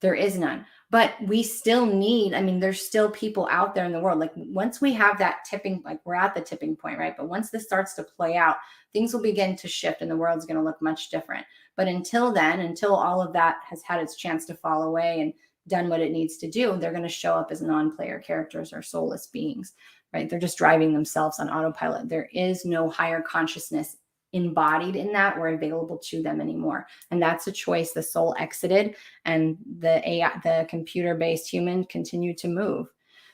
There is none. But we still need, there's still people out there in the world. Like once we have that tipping, like we're at the tipping point, right? But once this starts to play out, things will begin to shift and the world's going to look much different. But until then, until all of that has had its chance to fall away and done what it needs to do, they're going to show up as non-player characters or soulless beings, right? They're just driving themselves on autopilot. There is no higher consciousness embodied in that or available to them anymore. And that's a choice the soul exited, and the AI, the computer-based human, continued to move.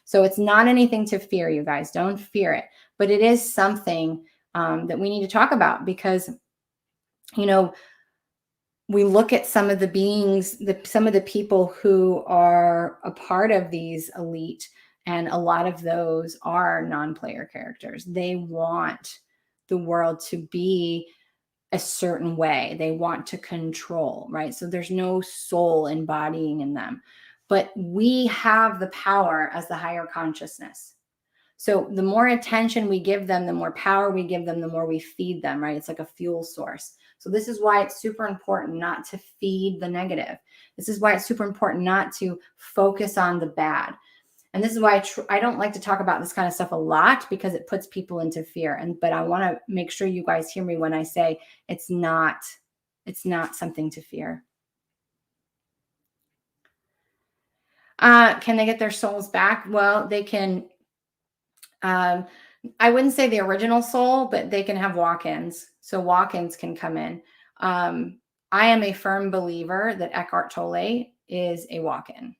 So it's not anything to fear, you guys. Don't fear it. But it is something that we need to talk about because, we look at some of the beings, some of the people who are a part of these elite, and a lot of those are non-player characters. They want the world to be a certain way. They want to control, right? So there's no soul embodying in them. But we have the power as the higher consciousness. So the more attention we give them, the more power we give them, the more we feed them, right? It's like a fuel source. So this is why it's super important not to feed the negative. This is why it's super important not to focus on the bad. And this is why I don't like to talk about this kind of stuff a lot, because it puts people into fear. But I want to make sure you guys hear me when I say it's not something to fear. Can they get their souls back? Well, they can. I wouldn't say the original soul, but they can have walk-ins. So walk-ins can come in. I am a firm believer that Eckhart Tolle is a walk-in.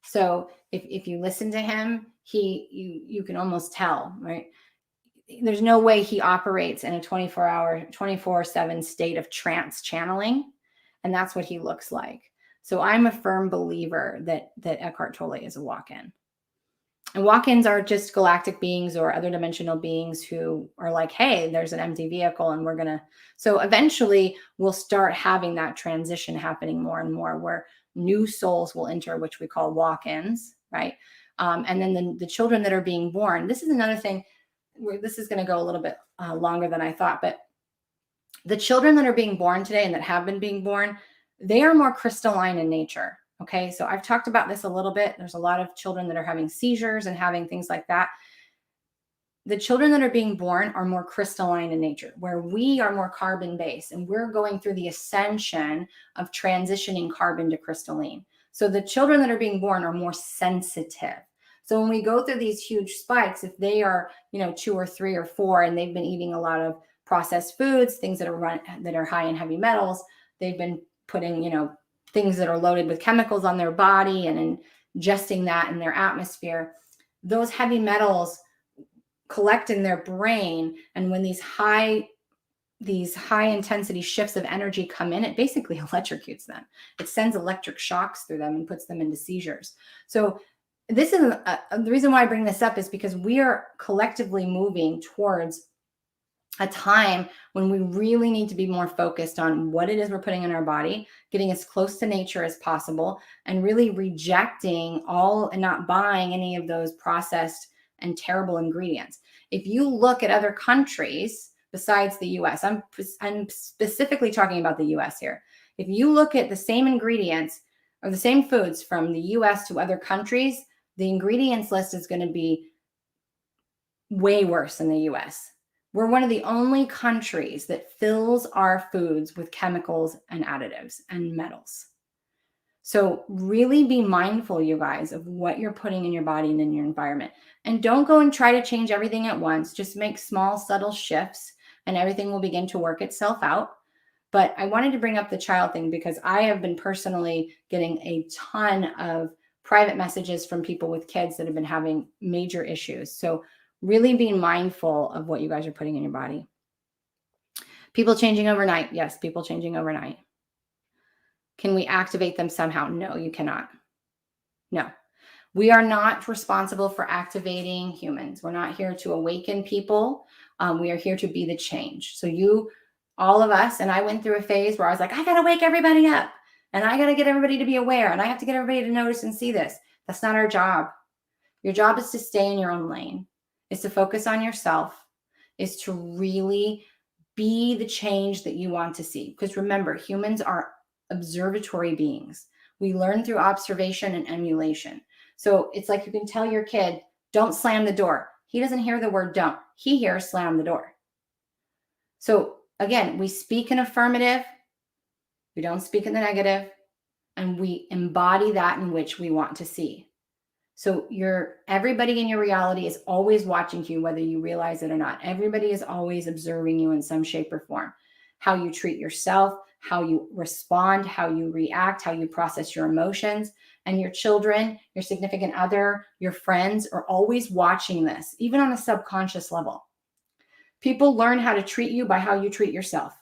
So if you listen to him, you can almost tell, right? There's no way he operates in a 24/7 state of trance channeling. And that's what he looks like. So I'm a firm believer that Eckhart Tolle is a walk-in. And walk-ins are just galactic beings or other dimensional beings who are like, hey, there's an empty vehicle and we're going to. So eventually we'll start having that transition happening more and more, where new souls will enter, which we call walk-ins, right? And then the children that are being born. This is another thing where this is going to go a little bit longer than I thought. But the children that are being born today and that have been being born, they are more crystalline in nature. Okay, so I've talked about this a little bit. There's a lot of children that are having seizures and having things like that. The children that are being born are more crystalline in nature, where we are more carbon-based, and we're going through the ascension of transitioning carbon to crystalline. So the children that are being born are more sensitive. So when we go through these huge spikes, if they are, 2 or 3 or 4, and they've been eating a lot of processed foods, things that are high in heavy metals, they've been putting, things that are loaded with chemicals on their body and ingesting that in their atmosphere, those heavy metals collect in their brain. And when these high intensity shifts of energy come in, it basically electrocutes them. It sends electric shocks through them and puts them into seizures. So this is the reason why I bring this up, is because we are collectively moving towards a time when we really need to be more focused on what it is we're putting in our body, getting as close to nature as possible, and really rejecting all and not buying any of those processed and terrible ingredients. If you look at other countries besides the US, I'm specifically talking about the US here. If you look at the same ingredients or the same foods from the US to other countries, the ingredients list is going to be way worse in the US. We're one of the only countries that fills our foods with chemicals and additives and metals. So really be mindful, you guys, of what you're putting in your body and in your environment. And don't go and try to change everything at once. Just make small, subtle shifts and everything will begin to work itself out. But I wanted to bring up the child thing because I have been personally getting a ton of private messages from people with kids that have been having major issues. So really being mindful of what you guys are putting in your body. People changing overnight. Yes, people changing overnight. Can we activate them somehow? No, you cannot. No. We are not responsible for activating humans. We're not here to awaken people. We are here to be the change. So all of us, and I went through a phase where I was like, I got to wake everybody up and I got to get everybody to be aware and I have to get everybody to notice and see this. That's not our job. Your job is to stay in your own lane. Is to focus on yourself, is to really be the change that you want to see. Because remember, humans are observatory beings. We learn through observation and emulation. So it's like you can tell your kid, don't slam the door. He doesn't hear the word don't. He hears slam the door. So again, we speak in affirmative. We don't speak in the negative. And we embody that in which we want to see. So everybody in your reality is always watching you, whether you realize it or not. Everybody is always observing you in some shape or form. How you treat yourself, how you respond, how you react, how you process your emotions. And your children, your significant other, your friends are always watching this, even on a subconscious level. People learn how to treat you by how you treat yourself.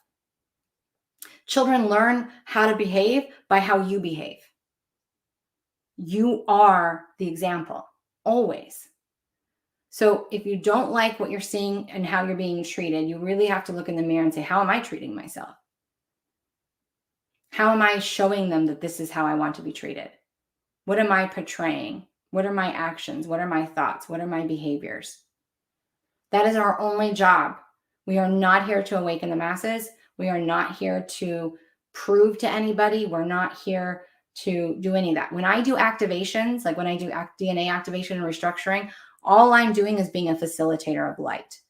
Children learn how to behave by how you behave. You are the example, always. So if you don't like what you're seeing and how you're being treated, you really have to look in the mirror and say, how am I treating myself? How am I showing them that this is how I want to be treated? What am I portraying? What are my actions? What are my thoughts? What are my behaviors? That is our only job. We are not here to awaken the masses. We are not here to prove to anybody. We're not here to do any of that. When I do activations, like when I do DNA activation and restructuring, all I'm doing is being a facilitator of light.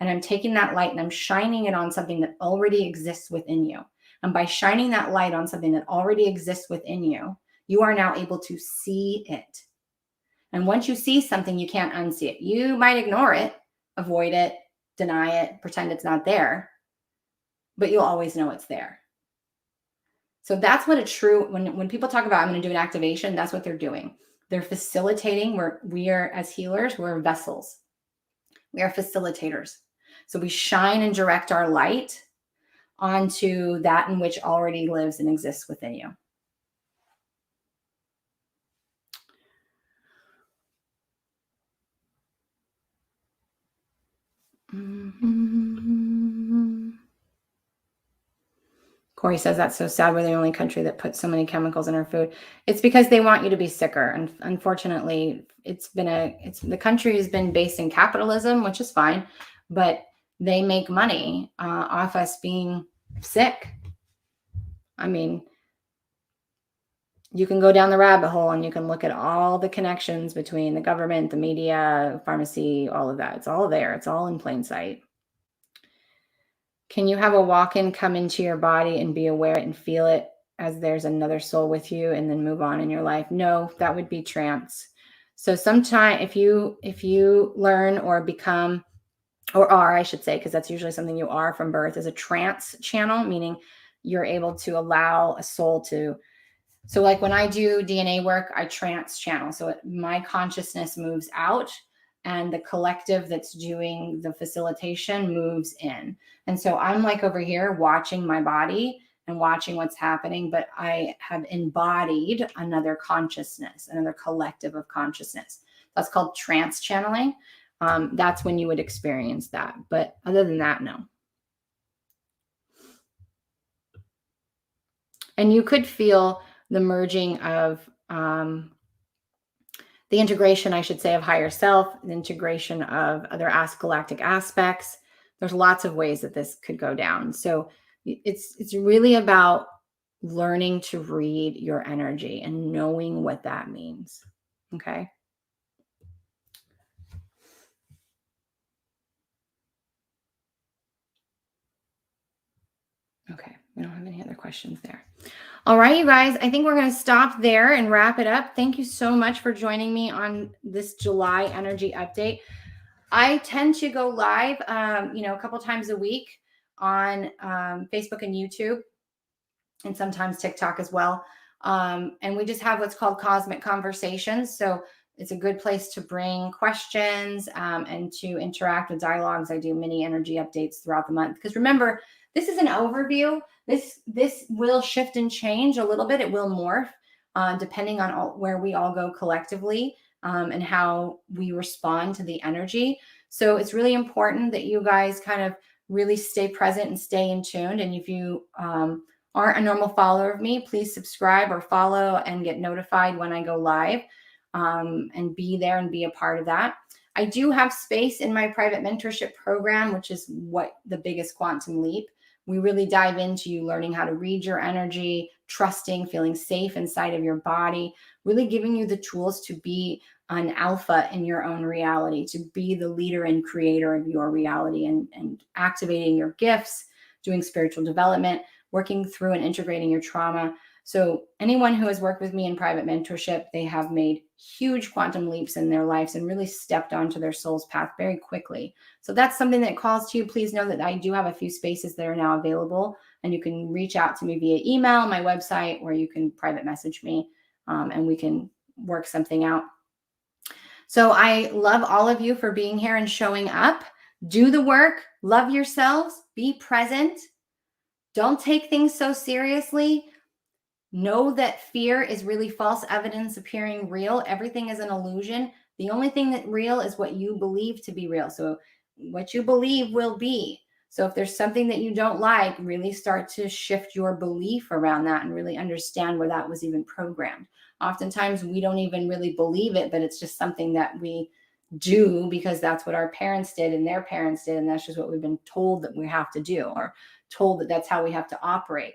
And I'm taking that light and I'm shining it on something that already exists within you. And by shining that light on something that already exists within you, you are now able to see it. And once you see something, you can't unsee it. You might ignore it, avoid it, deny it, pretend it's not there, but you'll always know it's there. So that's what a true, when people talk about, I'm going to do an activation, that's what they're doing. They're facilitating. We are, as healers, we're vessels. We are facilitators. So we shine and direct our light onto that in which already lives and exists within you. Corey says that's so sad. We're the only country that puts so many chemicals in our food. It's because they want you to be sicker. And unfortunately, the country has been based in capitalism, which is fine, but they make money off us being sick. I mean, you can go down the rabbit hole and you can look at all the connections between the government, the media, pharmacy, all of that. It's all there. It's all in plain sight. Can you have a walk-in come into your body and be aware and feel it as there's another soul with you and then move on in your life? No, that would be trance. So sometime if you learn or become, or are, I should say, because that's usually something you are from birth, is a trance channel, meaning you're able to allow a soul to. So like when I do DNA work, I trance channel. So my consciousness moves out and the collective that's doing the facilitation moves in. And so I'm like over here watching my body and watching what's happening, but I have embodied another consciousness, another collective of consciousness. That's called trance channeling. That's when you would experience that. But other than that, no. And you could feel the merging of the integration, I should say, of higher self, the integration of other galactic aspects. There's lots of ways that this could go down. So it's really about learning to read your energy and knowing what that means. Okay. Okay. We don't have any other questions there. All right, you guys, I think we're going to stop there and wrap it up. Thank you so much for joining me on this July energy update. I tend to go live, a couple times a week on Facebook and YouTube, and sometimes TikTok as well. And we just have what's called Cosmic Conversations. So it's a good place to bring questions and to interact with dialogues. I do mini energy updates throughout the month. Because remember, this is an overview. This will shift and change a little bit. It will morph depending on where we all go collectively and how we respond to the energy. So it's really important that you guys kind of really stay present and stay in tuned. And if you aren't a normal follower of me, please subscribe or follow and get notified when I go live and be there and be a part of that. I do have space in my private mentorship program, which is what the biggest quantum leap. We really dive into you learning how to read your energy, trusting, feeling safe inside of your body, really giving you the tools to be an alpha in your own reality, to be the leader and creator of your reality and activating your gifts, doing spiritual development, working through and integrating your trauma. So anyone who has worked with me in private mentorship, they have made huge quantum leaps in their lives and really stepped onto their soul's path very quickly. So that's something that calls to you. Please know that I do have a few spaces that are now available, and you can reach out to me via email, my website, or you can private message me and we can work something out. So I love all of you for being here and showing up. Do the work, love yourselves, be present. Don't take things so seriously. Know that fear is really false evidence appearing real. Everything is an illusion. The only thing that's real is what you believe to be real. So what you believe will be. So if there's something that you don't like, really start to shift your belief around that and really understand where that was even programmed. Oftentimes we don't even really believe it, but it's just something that we do because that's what our parents did and their parents did. And that's just what we've been told that we have to do, or told that that's how we have to operate.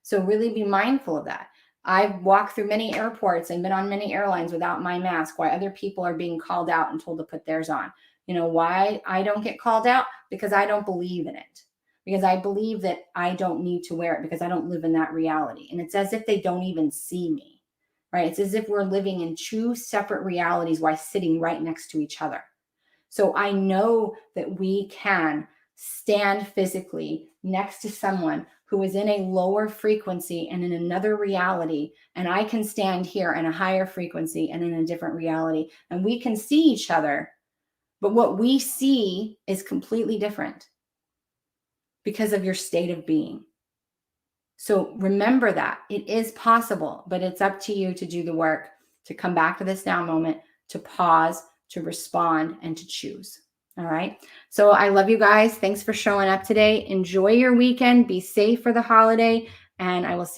So really be mindful of that. I've walked through many airports and been on many airlines without my mask, while other people are being called out and told to put theirs on. You know why I don't get called out? Because I don't believe in it. Because I believe that I don't need to wear it because I don't live in that reality. And it's as if they don't even see me, right? It's as if we're living in two separate realities while sitting right next to each other. So I know that we can stand physically next to someone who is in a lower frequency and in another reality, and I can stand here in a higher frequency and in a different reality, and we can see each other, but what we see is completely different because of your state of being. So remember that it is possible, but it's up to you to do the work, to come back to this now moment, to pause, to respond, and to choose. All right. So I love you guys. Thanks for showing up today. Enjoy your weekend. Be safe for the holiday. And I will see